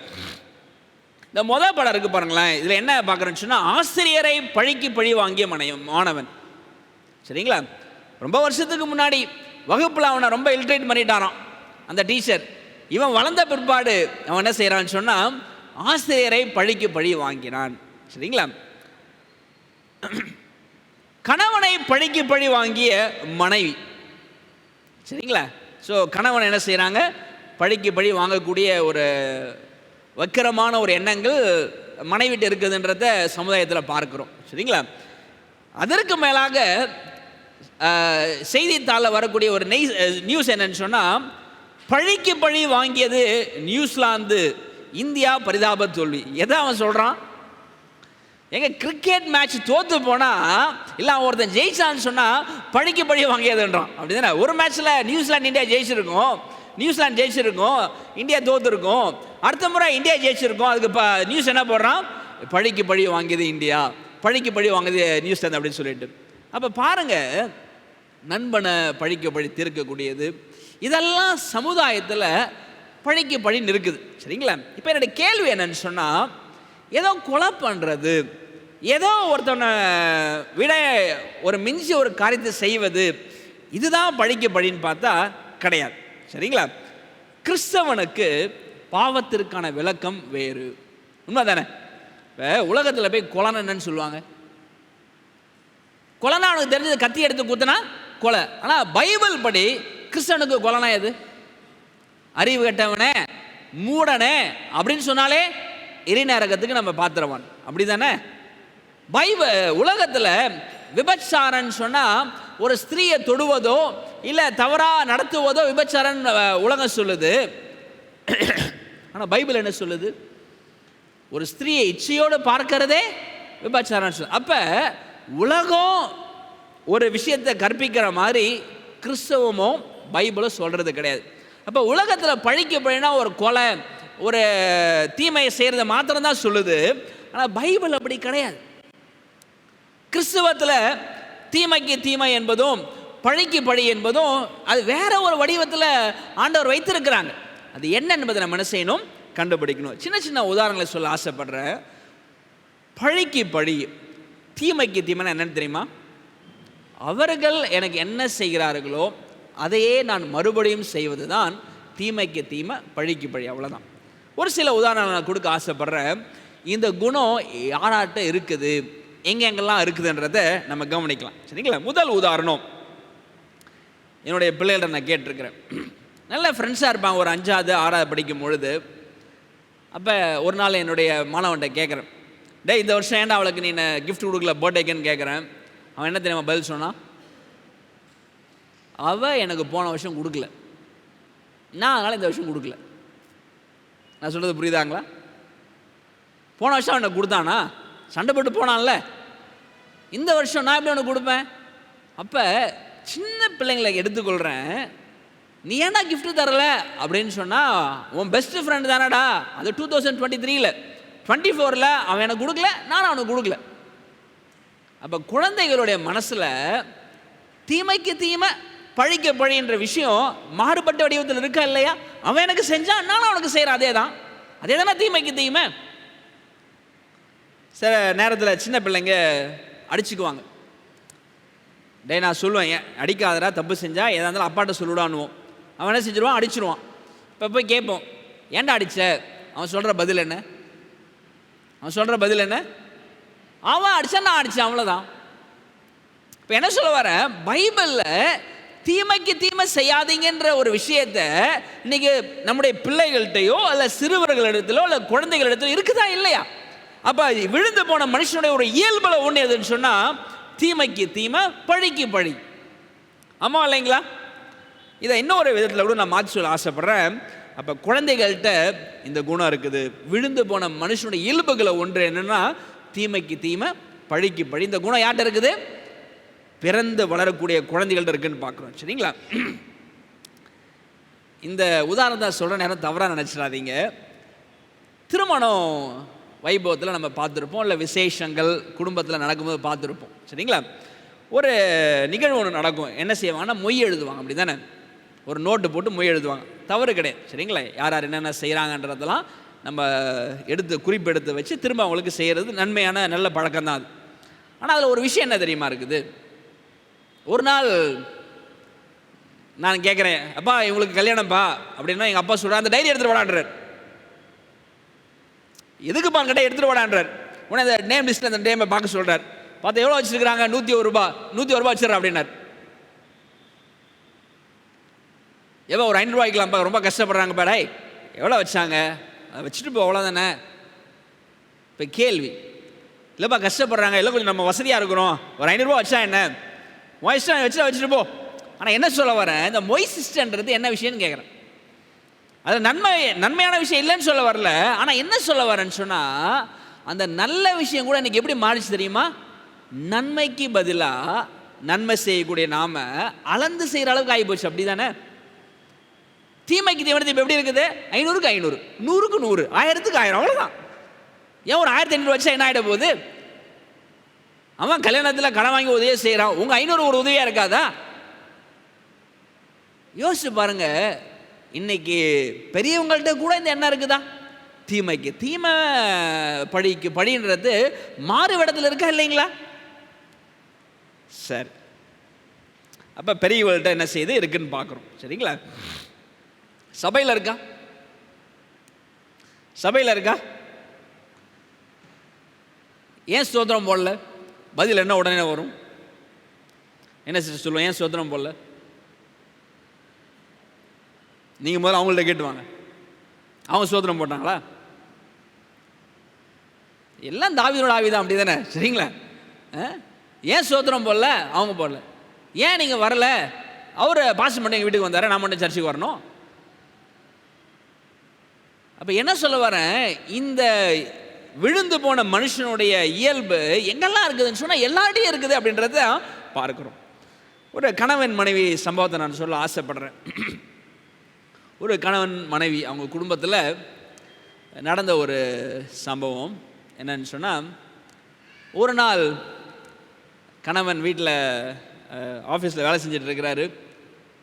A: இந்த முதல் படம் இருக்கு பாருங்களேன், இதில் என்ன பார்க்குறேன்னு சொன்னால், ஆசிரியரை பழிக்கு பழி வாங்கிய மாணவன். சரிங்களா? ரொம்ப வருஷத்துக்கு முன்னாடி வகுப்பில் அவனை ரொம்ப இல்ட்ரேட் பண்ணிட்டாரான் அந்த டீச்சர். இவன் வளர்ந்த பிற்பாடு அவன் என்ன செய்கிறான்னு சொன்னால், ஆசிரியரை பழிக்கு பழி வாங்கினான். சரிங்களா? கணவனை பழிக்கு பழி வாங்கிய மனைவி. சரிங்களா? ஸோ கணவன் என்ன செய்கிறாங்க, பழிக்கு பழி வாங்கக்கூடிய ஒரு வக்கிரமான ஒரு எண்ணங்கள் மனைவிட்டு இருக்குதுன்றத சமுதாயத்தில் பார்க்குறோம். சரிங்களா? அதற்கு மேலாக செய்தித்தாளில் வரக்கூடிய ஒரு நியூஸ் என்னன்னு சொன்னால், பழிக்கு பழி வாங்கியது நியூசிலாந்து, இந்தியா பரிதாப தோல்வி. எதை அவன் சொல்கிறான்? எங்க கிரிக்கெட் மேட்ச் தோற்று போனால் இல்லை ஒருத்தன் ஜெயிச்சான்னு சொன்னால் பழிக்கு பழி வாங்கியதுன்றான். அப்படி தானே? ஒரு மேட்ச்சில் நியூசிலாந்து இந்தியா ஜெயிச்சிருக்கும், நியூசிலாந்து ஜெயிச்சிருக்கும், இந்தியா தோற்றுருக்கும். அடுத்த முறை இந்தியா ஜெயிச்சிருக்கும், அதுக்கு இப்போ நியூஸ் என்ன போடுறான், பழிக்கு பழி வாங்கியது இந்தியா, பழிக்கு பழி வாங்கியது நியூசிலாந்து அப்படின்னு சொல்லிட்டு. அப்போ பாருங்கள், நண்பனை பழிக்கு பழி தீர்க்கக்கூடியது இதெல்லாம் சமுதாயத்தில் பழிக்கு பழின்னு இருக்குது. சரிங்களா? இப்போ என்னுடைய கேள்வி என்னன்னு சொன்னால், ஏதோ கொலை பண்ணுறது, ஏதோ ஒருத்தனை விட ஒரு மிஞ்சி ஒரு காரியத்தை செய்வது, இதுதான் பழிக்கு பழின்னு பார்த்தா கிடையாது. சரிங்களா? கிறிஸ்தவனுக்கு பாவத்திற்கான விளக்கம் வேறு. உண்மை தானே? இப்போ உலகத்தில் போய் கொலைன்னு என்னன்னு சொல்லுவாங்க? கொலைனா அவனுக்கு தெரிஞ்சது கத்தி எடுத்து குத்துனா கொலை. ஆனால் பைபிள் படி கிறிஸ்தவனுக்கு கொலைனா எது? அறிவு கட்டவனே, மூடனே அப்படின்னு சொன்னாலே எரிநரகத்துக்கு நம்ம பாத்திரவான். அப்படி தானே? உலகத்தில் விபச்சாரன்னு சொன்னால் ஒரு ஸ்திரீயை தொடுவதோ இல்லை தவறாக நடத்துவதோ விபச்சாரன் உலகம் சொல்லுது. ஆனால் பைபிள் என்ன சொல்லுது? ஒரு ஸ்திரீயை இச்சையோடு பார்க்கிறதே விபச்சாரன்னு சொல்லு. அப்போ உலகம் ஒரு விஷயத்தை கற்பிக்கிற மாதிரி கிறிஸ்தவமோ பைபிளோ சொல்கிறது கிடையாது. அப்போ உலகத்தில் பழிக்க பழினா ஒரு கொலை, ஒரு தீமையை செய்கிறத மாத்திரம்தான் சொல்லுது. ஆனால் பைபிள் அப்படி கிடையாது. கிறிஸ்துவத்தில் தீமைக்கு தீமை என்பதும் பழிக்கு பழி என்பதும் அது வேற ஒரு வடிவத்தில் ஆண்டவர் வைத்திருக்கிறாங்க. அது என்ன என்பதை நம்ம என்ன செய்யணும், கண்டுபிடிக்கணும். சின்ன சின்ன உதாரணங்களை சொல்ல ஆசைப்படுறேன். பழிக்கு பழி, தீமைக்கு தீமைன்னா என்னன்னு தெரியுமா? அவர்கள் எனக்கு என்ன செய்கிறார்களோ அதையே நான் மறுபடியும் செய்வது தான் தீமைக்கு தீமை, பழிக்கு பழி. அவ்வளோதான். ஒரு சில உதாரணம் நான் கொடுக்க ஆசைப்படுறேன். இந்த குணம் யாராட்ட இருக்குது, எங்கெங்கெல்லாம் இருக்குதுன்றதை நம்ம கவனிக்கலாம். சரிங்களா? முதல் உதாரணம், என்னுடைய பிள்ளைகளை நான் கேட்டிருக்கிறேன். நல்ல ஃப்ரெண்ட்ஸாக இருப்பாங்க. ஒரு 5வது 6வது படிக்கும் பொழுது அப்போ ஒரு நாள் என்னுடைய மாணவன்கிட்ட கேட்குறேன், டே இந்த வருஷம் ஏன்டா அவளுக்கு நீ கிஃப்ட் கொடுக்கல பர்த்டேக்குன்னு கேட்குறேன். அவன் என்ன தெரியுமா பதில் சொன்னான்? அவள் எனக்கு போன வருஷம் கொடுக்கல, நான் அதனால் இந்த வருஷம் கொடுக்கல. நான் சொல்கிறது புரியுதாங்களா? போன வருஷம் அவனை கொடுத்தானா, சண்டை போட்டு போனான்ல, இந்த வருஷம் நான் எப்படி அவனுக்கு கொடுப்பேன்? அப்போ சின்ன பிள்ளைங்களை எடுத்துக்கொள்கிறேன், நீ ஏன்னா கிஃப்ட்டு தரல அப்படின்னு சொன்னால், உன் பெஸ்ட்டு ஃப்ரெண்டு தானடா, அது 2023 24 அவன் எனக்கு கொடுக்கல, நானும் அவனுக்கு கொடுக்கல. அப்போ குழந்தைகளுடைய மனசில் தீமைக்கு தீமை பழிக்க பழின்ற விஷயம் மாறுபட்ட வடிவத்தில் இருக்கா இல்லையா? அவன் எனக்கு செஞ்சான், நானும் அவனுக்கு செய்கிறேன், அதே தானே தீமைக்கு தீமை. சில நேரத்தில் சின்ன பிள்ளைங்க அடிச்சுக்குவாங்க. நான் சொல்லுவேன், ஏன் அடிக்காதரா, தப்பு செஞ்சால் எதாக இருந்தாலும் அப்பாட்ட சொல்லிவிடானுவோம். அவன் என்ன செஞ்சிருவான், அடிச்சிடுவான். இப்போ போய் கேட்போம், ஏன்டா அடித்த? அவன் சொல்கிற பதில் என்ன? அவன் அடித்தா நான் அடித்தேன், அவ்வளோதான். இப்போ என்ன சொல்ல வரேன், பைபிளில் தீமைக்கு தீமை செய்யாதீங்கன்ற ஒரு விஷயத்தை இன்னைக்கு நம்முடைய பிள்ளைகள்கிட்டையோ அல்ல சிறுவர்களிடத்திலோ அல்ல குழந்தைகளிடத்திலோ இருக்குதா இல்லையா? அப்போ விழுந்து போன மனுஷனுடைய ஒரு இயல்பில் ஒன்று எதுன்னு சொன்னால், தீமைக்கு தீமை பழிக்கு பழி. ஆமாம் இல்லைங்களா? இதை இன்னொரு விதத்தில் கூட நான் மாற்றி சொல்ல ஆசைப்பட்றேன். அப்போ குழந்தைகள்கிட்ட இந்த குணம் இருக்குது. விழுந்து போன மனுஷனுடைய இயல்புகளை ஒன்று என்னென்னா, தீமைக்கு தீமை பழிக்கு பழி. இந்த குணம் யார்கிட்ட இருக்குது? பிறந்து வளரக்கூடிய குழந்தைகள்ட்ட இருக்குன்னு பார்க்குறோம். சரிங்களா? இந்த உதாரணத்தை சொல்கிற நேரம் தவறாக நினச்சிடாதீங்க. திருமணம் வைபவத்தில் நம்ம பார்த்துருப்போம், இல்லை விசேஷங்கள் குடும்பத்தில் நடக்கும்போது பார்த்துருப்போம். சரிங்களா? ஒரு நிகழ்வு ஒன்று நடக்கும். என்ன செய்வாங்கன்னா, மொய் எழுதுவாங்க. அப்படி தானே? ஒரு நோட்டு போட்டு மொய் எழுதுவாங்க. தவறு கிடையாது. சரிங்களா? யார் யார் என்னென்ன செய்கிறாங்கன்றதெல்லாம் நம்ம குறிப்பெடுத்து வச்சு திரும்ப அவங்களுக்கு செய்கிறது நன்மையான நல்ல பழக்கம் தான் அது. ஆனால் அதில் ஒரு விஷயம் என்ன தெரியுமா இருக்குது? ஒரு நாள் நான் கேட்குறேன், அப்பா இவங்களுக்கு கல்யாணம்ப்பா அப்படின்னா, எங்கள் அப்பா சொல்கிறார், அந்த டைரி எடுத்துகிட்டு வாடான்றார். எதுக்குப்பா கிட்ட எடுத்துகிட்டு வாடான்றார். உடனே அந்த நேம் லிஸ்ட்டில் அந்த நேமை பார்க்க சொல்கிறார். பார்த்தா எவ்வளோ வச்சுருக்கிறாங்க? 101 ரூபா வச்சுடுறா அப்படின்னார். எவ்வளோ ஒரு 500 ரூபாய்க்கலாம்ப்பா, ரொம்ப கஷ்டப்படுறாங்கப்பா. டை எவ்வளோ வச்சாங்க? அதை வச்சுட்டு போ, அவ்வளோதானே. இப்போ கேள்வி, இல்லைப்பா கஷ்டப்படுறாங்க, இல்லை கொஞ்சம் நம்ம வசதியாக இருக்கிறோம், ஒரு 500 ரூபா வச்சா என்ன, மொய்ஸ்டாக வச்சுட்டு போ. ஆனால் என்ன சொல்ல வரேன், இந்த மொய் சிஸ்டன்றது என்ன விஷயம்னு கேட்குறேன். அது நன்மையான விஷயம் இல்லைன்னு சொல்ல வரல. ஆனால் என்ன சொல்ல வரேன்னு சொன்னால், அந்த நல்ல விஷயம் கூட இன்றைக்கி எப்படி மாறிச்சு தெரியுமா? நன்மைக்கு பதிலாக நன்மை செய்யக்கூடிய நாம அளந்து செய்கிற அளவுக்கு ஆகி போச்சு. அப்படி தானே? தீமைக்கு தீவிரத்தை இப்போ எப்படி இருக்குது? 500க்கு 500, 100க்கு 100, 1000க்கு 1000, அவ்வளோதான். ஏன் ஒரு 1500 வச்சா என்ன ஆகிட போகுது? அவன் கல்யாணத்தில் கடன் வாங்கி உதவியே செய்கிறான், உங்கள் 500 ஒரு உதவியாக இருக்காதா? யோசிச்சு பாருங்க. இன்னைக்கு பெரியவங்கள்ட்ட கூட இந்த எண்ணம் இருக்குதா? தீமைக்கு தீமை பழிக்கு பழின்றது மாறுவிடத்தில் இருக்கா இல்லைங்களா? சரி, அப்போ பெரியவங்கள்ட்ட என்ன செய்து இருக்குன்னு பார்க்குறோம். சரிங்களா? சபையில் இருக்கா? ஏன் ஸ்தோத்திரம் போடல? பதில் என்ன உடனே வரும்? என்ன சொல்லுவோம், ஏன் ஸ்தோத்திரம் போடல? நீங்கள் முதல்ல அவங்கள்ட்ட கேட்டுவாங்க, அவங்க ஸ்தோத்திரம் போட்டாங்களா? எல்லாம் தாவீதோட ஆவிதான், அப்படி தானே? சரிங்களா? ஏன் ஸ்தோத்திரம் போடல? அவங்க போடல. ஏன் நீங்கள் வரல? அவர் பாஸ்டர் மட்டும் எங்கள் வீட்டுக்கு வந்தார், நான் மட்டும் சர்ச்சுக்கு வரணும். அப்போ என்ன சொல்ல வரேன், இந்த விழுந்து போன மனுஷனுடைய இயல்பு எங்கெல்லாம் இருக்குதுன்னு சொன்னால் எல்லார்ட்டையும் இருக்குது அப்படின்றத பார்க்குறோம். ஒரு கணவன் மனைவி சம்பவத்தை நான் சொல்ல ஆசைப்படுறேன். ஒரு கணவன் மனைவி அவங்க குடும்பத்தில் நடந்த ஒரு சம்பவம் என்னன்னு சொன்னால், ஒரு நாள் கணவன் வீட்டில் ஆஃபீஸில் வேலை செஞ்சுட்டு இருக்கிறாரு.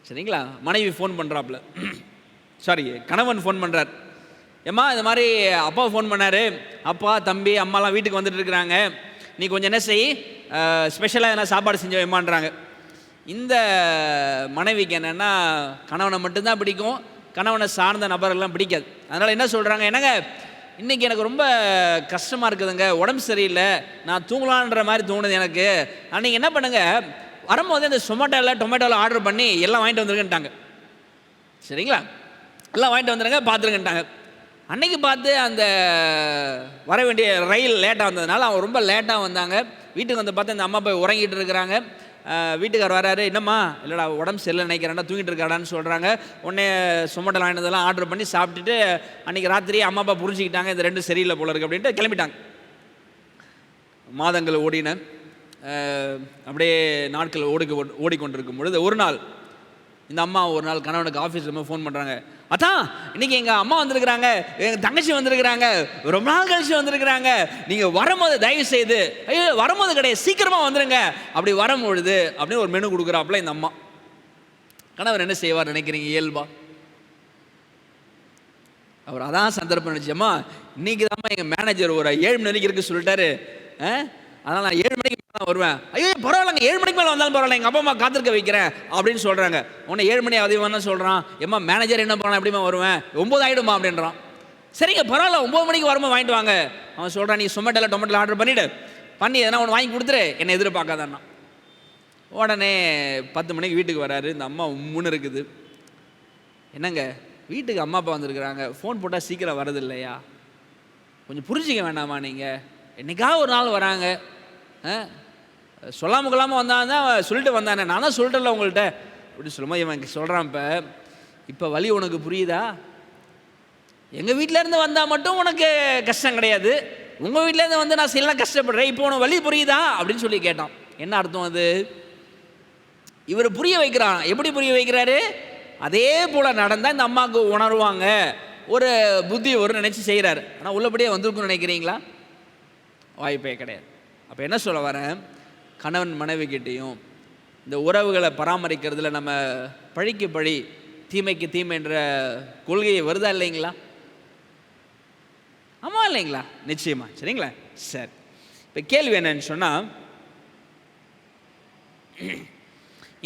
A: சரிங்களா? மனைவி ஃபோன் பண்ணுறாப்புல, கணவன் ஃபோன் பண்ணுறார். ஏம்மா இந்த மாதிரி அப்பா ஃபோன் பண்ணார், அப்பா தம்பி அம்மாலாம் வீட்டுக்கு வந்துட்டு இருக்கிறாங்க, நீ கொஞ்சம் என்ன செய், ஸ்பெஷலாக எதனா சாப்பாடு செஞ்சு வைமான்றாங்க. இந்த மனைவிக்கு என்னென்னா, கணவனை மட்டும்தான் பிடிக்கும், கணவனை சார்ந்த நபர்கள்லாம் பிடிக்காது. அதனால் என்ன சொல்கிறாங்க, என்னங்க இன்றைக்கி எனக்கு ரொம்ப கஷ்டமாக இருக்குதுங்க, உடம்பு சரியில்லை, நான் தூங்கலான்ற மாதிரி தோணுது எனக்கு, நீங்கள் என்ன பண்ணுங்கள், வரும்போது இந்த டொமேட்டோவில் ஆர்டர் பண்ணி எல்லாம் வாங்கிட்டு வந்துருங்கன்ட்டாங்க. சரிங்களா? எல்லாம் வாங்கிட்டு வந்துடுங்க, பார்த்துருங்கன்ட்டாங்க. அன்றைக்கி பார்த்து அந்த வர வேண்டிய ரயில் லேட்டாக வந்ததுனால அவங்க ரொம்ப லேட்டாக வந்தாங்க. வீட்டுக்கு வந்து பார்த்து அந்த அம்மா போய் உறங்கிட்டு இருக்கிறாங்க. வீட்டுக்கார் வராரு, என்னம்மா இல்லைடா உடம்பு சரியில்லை நினைக்கிறேன்டா, தூங்கிட்டு இருக்காடான்னு சொல்கிறாங்க. உடனே சொமட்டல் வாங்கினதெல்லாம் ஆர்டர் பண்ணி சாப்பிட்டுட்டு அன்றைக்கி ராத்திரி அம்மா அப்பா புரிஞ்சுக்கிட்டாங்க இந்த ரெண்டும் சரியில்லை போல இருக்குது அப்படின்ட்டு கிளம்பிட்டாங்க. மாதங்கள் ஓடின, அப்படியே நாட்கள் ஓடிக்கொண்டிருக்கும் பொழுது ஒரு நாள் இந்த அம்மா ஒரு நாள் கணவனுக்கு ஆஃபீஸில் ஃபோன் பண்ணுறாங்க. அதான் இன்றைக்கி எங்கள் அம்மா வந்திருக்கிறாங்க, எங்கள் தங்கச்சி வந்திருக்கிறாங்க, ரொம்ப நாள் கழிச்சு வந்திருக்கிறாங்க, நீங்கள் வரும்போது தயவு செய்து, ஐயோ வரும்போது கிடையாது சீக்கிரமாக வந்துடுங்க, அப்படி வரும்பொழுது அப்படின்னு ஒரு மெனு கொடுக்குறாப்புல இந்த அம்மா. கணவர் என்ன செய்வார் நினைக்கிறீங்க? இயல்பா அவர் அதான் சந்தர்ப்பம் நினச்சம்மா, இன்றைக்கி தான் எங்கள் மேனேஜர் ஒரு 7 மணி வரைக்கும் இருக்கு சொல்லிட்டாரு, அதனால் நான் 7 மணிக்கு மேலே வருவேன். ஐயோ பரவாயில்லங்க, 7 மணிக்கு மேலே வந்தாலும் பரவாயில்ல, எங்கள் அப்பா அம்மா காத்திருக்க வைக்கிறேன் அப்படின்னு சொல்கிறாங்க. உன்னை 7 மணி அதிகமாக சொல்கிறான், ஏம்மா மேனேஜர் என்ன பண்ணான், எப்படிமா வருவேன், 9 ஆகிடுமா அப்படின்றான். சரிங்க பரவாயில்ல, 9 மணிக்கு வரும்போது வாங்கிட்டு வாங்க. அவன் சொல்கிறான், நீ சொமேட்டோவில் டொமேட்டோவில் ஆர்டர் பண்ணி எதனா ஒன்று வாங்கி கொடுத்துரு, என்னை எதிர்பார்க்காதான்னா. உடனே 10 மணிக்கு வீட்டுக்கு வராரு. இந்த அம்மா உம்முன்னு இருக்குது. என்னங்க வீட்டுக்கு அம்மா அப்பா வந்திருக்கிறாங்க, ஃபோன் போட்டால் சீக்கிரம் வரது இல்லையா, கொஞ்சம் புரிஞ்சிக்க வேண்டாமா, நீங்கள் என்றைக்காவது ஒரு நாள் வராங்க, சொல்லாமல் கொள்ளாமல் வந்தாதான் சொல்லிட்டு வந்தானே, நான் தான் சொல்லிட்டேன்ல உங்கள்கிட்ட அப்படி சொல்லும்போது இவன் சொல்கிறான், இப்போ வலி உனக்கு புரியுதா, எங்கள் வீட்டிலேருந்து வந்தால் மட்டும் உனக்கு கஷ்டம் கிடையாது, உங்கள் வீட்டிலேருந்து வந்து நான் செய்யலாம் கஷ்டப்படுறேன், இப்போ உனக்கு வலி புரியுதா அப்படின்னு சொல்லி கேட்டான். என்ன அர்த்தம் அது? இவர் புரிய வைக்கிறான். எப்படி புரிய வைக்கிறாரு? அதே போல் நடந்தால் இந்த அம்மாவுக்கு உணர்வாங்க, ஒரு புத்தி ஒரு நினச்சி செய்கிறாரு. ஆனால் உள்ளபடியே வந்திருக்குன்னு நினைக்கிறீங்களா? வாய்ப்பே கிடையாது. அப்போ என்ன சொல்ல வரேன், கணவன் மனைவி கிட்டேயும் இந்த உறவுகளை பராமரிக்கிறதுல நம்ம பழிக்கு பழி தீமைக்கு தீமை என்ற கொள்கையை வருதா இல்லைங்களா? ஆமாம் இல்லைங்களா? நிச்சயமா. சரிங்களா? சரி, இப்போ கேள்வி என்னன்னு சொன்னால்,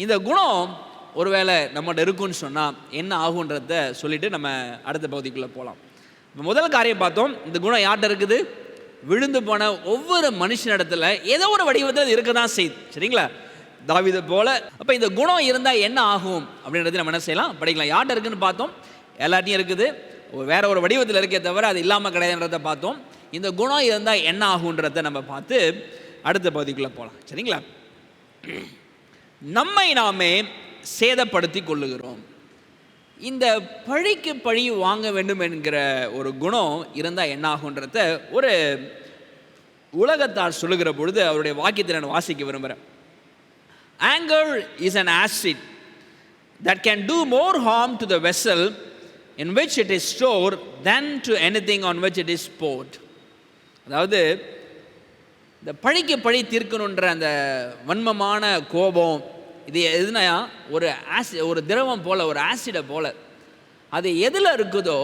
A: இந்த குணம் ஒருவேளை நம்மகிட்ட இருக்குன்னு சொன்னால் என்ன ஆகுன்றத சொல்லிவிட்டு நம்ம அடுத்த பகுதிக்குள்ளே போகலாம். இப்போ முதல் காரியம் பார்த்தோம், இந்த குணம் யார்கிட்ட இருக்குது? விழுந்து போன ஒவ்வொரு மனுஷனிடத்துல ஏதோ ஒரு வடிவத்தில் இருக்க தான் செய்யுது. சரிங்களா? தாவீதை போல. அப்போ இந்த குணம் இருந்தால் என்ன ஆகும் அப்படின்றது நம்ம என்ன செய்யலாம், படிக்கலாம். யார்கிட்ட இருக்குன்னு பார்த்தோம், எல்லாத்தையும் இருக்குது, வேற ஒரு வடிவத்தில் இருக்கே தவிர அது இல்லாமல் கிடையாதுன்றதை பார்த்தோம். இந்த குணம் இருந்தால் என்ன ஆகுன்றதை நம்ம பார்த்து அடுத்த பகுதிக்குள்ளே போகலாம். சரிங்களா? நம்மை நாமே சேதப்படுத்தி கொள்ளுகிறோம். இந்த பழிக்கு பழி வாங்க வேண்டும் என்கிற ஒரு குணம் இருந்தால் என்ன ஆகுன்றத ஒரு உலகத்தார் சொல்லுகிற பொழுது அவருடைய வாக்கியத்தை நான் வாசிக்க விரும்புகிறேன். Anger is an acid that can do more harm to the vessel in which it is stored than to anything on which it is poured. அதாவது இந்த பழிக்கு பழி தீர்க்கணுன்ற அந்த வன்மமான கோபம், இது எதுனா ஒரு திரவம் போல், ஒரு ஆசிடை போல், அது எதில் இருக்குதோ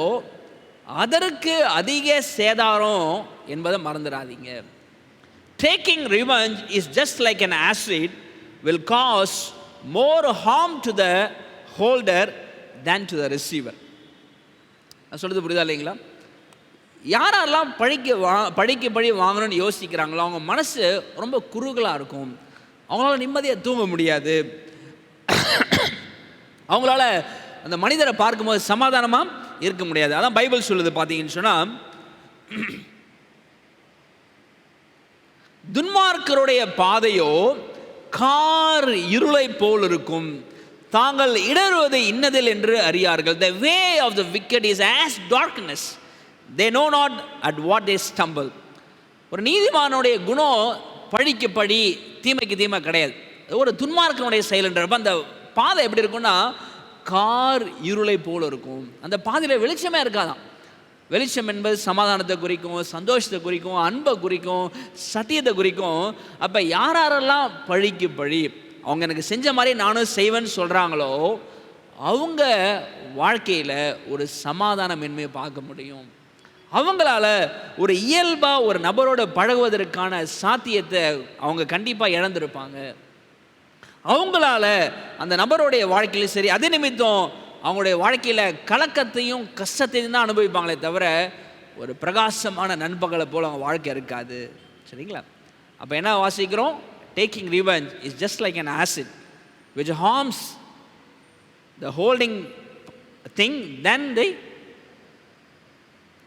A: அதற்கு அதிக சேதாரம் என்பதை மறந்துடாதீங்க. Taking revenge is just like an acid will cause more harm to the holder than to the receiver. நான் சொல்கிறது புரியுதா இல்லைங்களா? யாரெல்லாம் பழிக்கு பழி வாங்கணும்னு யோசிக்கிறாங்களோ அவங்க மனசு ரொம்ப குறுகலாக இருக்கும், அவங்களால நிம்மதியாக தூங்க முடியாது, அவங்களால அந்த மனிதரை பார்க்கும்போது சமாதானமாக இருக்க முடியாது. அதான் பைபிள் சொல்லுது. பார்த்தீங்கன்னு சொன்னால், துன்மார்க்கருடைய பாதையோ கார் இருளை போல் இருக்கும், தாங்கள் இடறுவது இன்னதில் என்று அறியார்கள். The way of the wicked is as darkness, they know not at what they stumble. ஒரு நீதிமானுடைய குணம் பழிக்கு பழி தீமைக்கு தீமை கிடையாது, ஒரு துன்மார்க்கனுடைய செயல்ன்றப்ப அந்த பாதை எப்படி இருக்கும்னா கார் இருளை போல் இருக்கும். அந்த பாதையில் வெளிச்சமே இருக்காதான். வெளிச்சம் என்பது சமாதானத்தை குறிக்கும், சந்தோஷத்தை குறிக்கும், அன்பை குறிக்கும், சத்தியத்தை குறிக்கும். அப்போ யாரெல்லாம் பழிக்கு பழி அவங்க எனக்கு செஞ்ச மாதிரி நானும் செய்வேன்னு சொல்கிறாங்களோ அவங்க வாழ்க்கையில் ஒரு சமாதானமின்மையை பார்க்க முடியும். அவங்களால ஒரு இயல்பாக ஒரு நபரோட பழகுவதற்கான சாத்தியத்தை அவங்க கண்டிப்பாக இழந்திருப்பாங்க. அவங்களால அந்த நபருடைய வாழ்க்கையிலும் சரி, அதே நிமித்தம் அவங்களுடைய வாழ்க்கையில் கலக்கத்தையும் கஷ்டத்தையும் தான் அனுபவிப்பாங்களே தவிர ஒரு பிரகாசமான நண்பகலை போல் அவங்க வாழ்க்கை இருக்காது. சரிங்களா? அப்போ என்ன வாசிக்கிறோம்? Taking revenge is just like an acid which harms the holding thing than the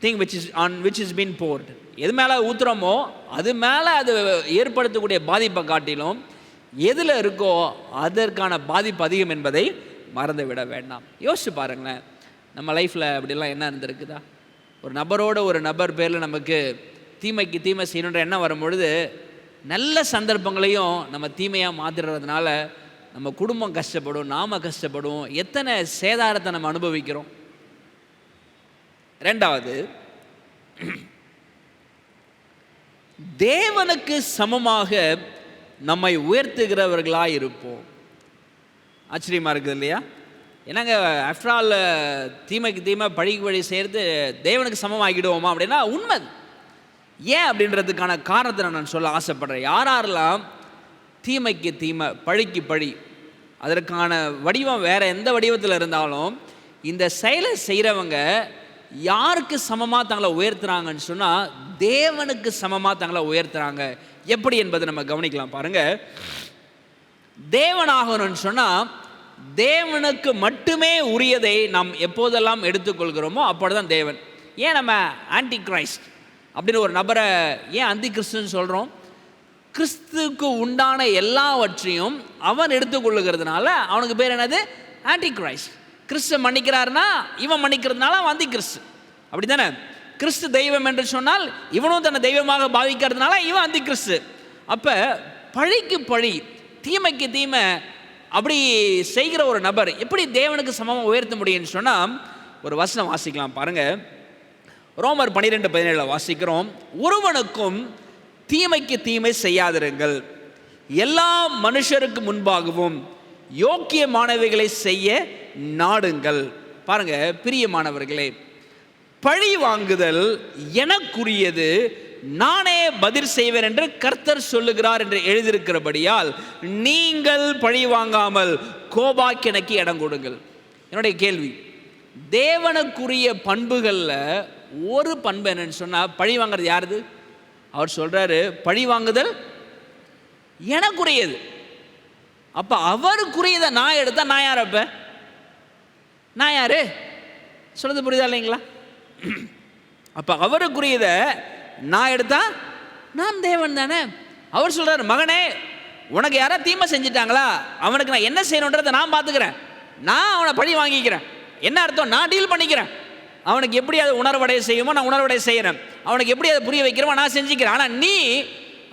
A: thing which is been poured. எது மேலே ஊத்துறோமோ அது மேலே அது ஏற்படுத்தக்கூடிய பாதிப்பை காட்டிலும் எதில் இருக்கோ அதற்கான பாதிப்பு அதிகம் என்பதை மறந்து விட வேண்டாம். யோசிச்சு பாருங்களேன், நம்ம லைஃப்பில் அப்படிலாம் என்ன இருந்திருக்குதா? ஒரு நபர் பேரில் நமக்கு தீமைக்கு தீமை செய்யணுன்ற எண்ணம் வரும்பொழுது நல்ல சந்தர்ப்பங்களையும் நம்ம தீமையாக மாற்றிடுறதுனால நம்ம குடும்பம் கஷ்டப்படும், நாம் கஷ்டப்படுவோம், எத்தனை சேதாரத்தை நம்ம அனுபவிக்கிறோம். ரெண்டாவது, தேவனுக்கு சமமாக நம்மை உயர்த்துகிறவர்களாக இருப்போம். ஆச்சரியமாக இருக்குது இல்லையா? என்னங்க, ஆஃப்டர் ஆல் தீமைக்கு தீமை பழிக்கு வழி செய்கிறது தேவனுக்கு சமமாகிடுவோமா அப்படின்னா உண்மை. ஏன் அப்படின்றதுக்கான காரணத்தை நான் சொல்ல ஆசைப்படுறேன். யாரெல்லாம் தீமைக்கு தீமை பழிக்கு பழி, அதற்கான வடிவம் வேறு எந்த வடிவத்தில் இருந்தாலும் இந்த செயலை செய்கிறவங்க யாருக்கு சமமாக தங்களை உயர்த்துறாங்கன்னு சொன்னால் தேவனுக்கு சமமாக தங்களை உயர்த்துறாங்க. எப்படி என்பதை நம்ம கவனிக்கலாம். பாருங்கள், தேவனாகணும்னு சொன்னால் தேவனுக்கு மட்டுமே உரியதை நாம் எப்போதெல்லாம் எடுத்துக்கொள்கிறோமோ அப்பொழுதுதான் தேவன். ஏன் நம்ம ஆன்டி கிரைஸ்ட் அப்படின்னு ஒரு நபரை ஏன் அந்தி கிறிஸ்துன்னு சொல்கிறோம்? கிறிஸ்துக்கு உண்டான எல்லாவற்றையும் அவன் எடுத்துக்கொள்ளுகிறதுனால அவனுக்கு பேர் என்னது? Anti Christ. கிறிஸ்து மன்னிக்கிறாருன்னா இவன் மன்னிக்கிறதுனால அவன் அந்தி கிறிஸ்து. அப்படி தானே? கிறிஸ்து தெய்வம் என்று சொன்னால் இவனும் தன்னை தெய்வமாக பாவிக்கிறதுனால இவன் அந்தி கிறிஸ்து. அப்போ பழிக்கு பழி, தீமைக்கு தீமை அப்படி செய்கிற ஒரு நபர் எப்படி தேவனுக்கு சமமாக உயர்த்த முடியும்னு சொன்னால் ஒரு வசனம் வாசிக்கலாம். பாருங்கள், ரோமர் 12:17 வாசிக்கிறோம். ஒருவனுக்கும் தீமைக்கு தீமை செய்யாதிருங்கள், எல்லா மனுஷருக்கு முன்பாகவும் யோக்கியமானவைகளை செய்ய நாடுங்கள். பாருங்க, பிரியமானவர்களே, பழி வாங்குதல் எனக்குரியது, நானே பதில் செய்வேன் என்று கர்த்தர் சொல்லுகிறார் என்று எழுதியிருக்கிறபடியால் நீங்கள் பழி வாங்காமல் கோபாக்கினைக்கு இடம் கொடுங்கள். என்னுடைய கேள்வி, தேவனுக்குரிய பண்புகளில் ஒரு பண்பு என்னன்னு சொன்னால் பழி வாங்குறது யாருது? அவர் சொல்றாரு, பழி வாங்குதல் எனக்குரியது. அப்ப அவருக்குரியதை நான் எடுத்தா நான் யார்? அப்ப நான் யாரு? சொல்றது புரியுதா இல்லைங்களா? அப்ப அவருக்குரியதை நான் எடுத்தா நான் தேவன் தானே. அவர் சொல்றாரு, மகனே உனக்கு யாராவது தீமை செஞ்சிட்டாங்களா, அவனுக்கு நான் என்ன செய்யணுன்றதை நான் பார்த்துக்கிறேன், நான் அவனை பழி வாங்கிக்கிறேன். என்ன அர்த்தம்? நான் டீல் பண்ணிக்கிறேன். அவனுக்கு எப்படி அதை உணர்வடைய செய்யுமோ நான் உணர்வடைய செய்கிறேன், அவனுக்கு எப்படி அதை புரிய வைக்கிறோமோ நான் செஞ்சுக்கிறேன். ஆனால் நீ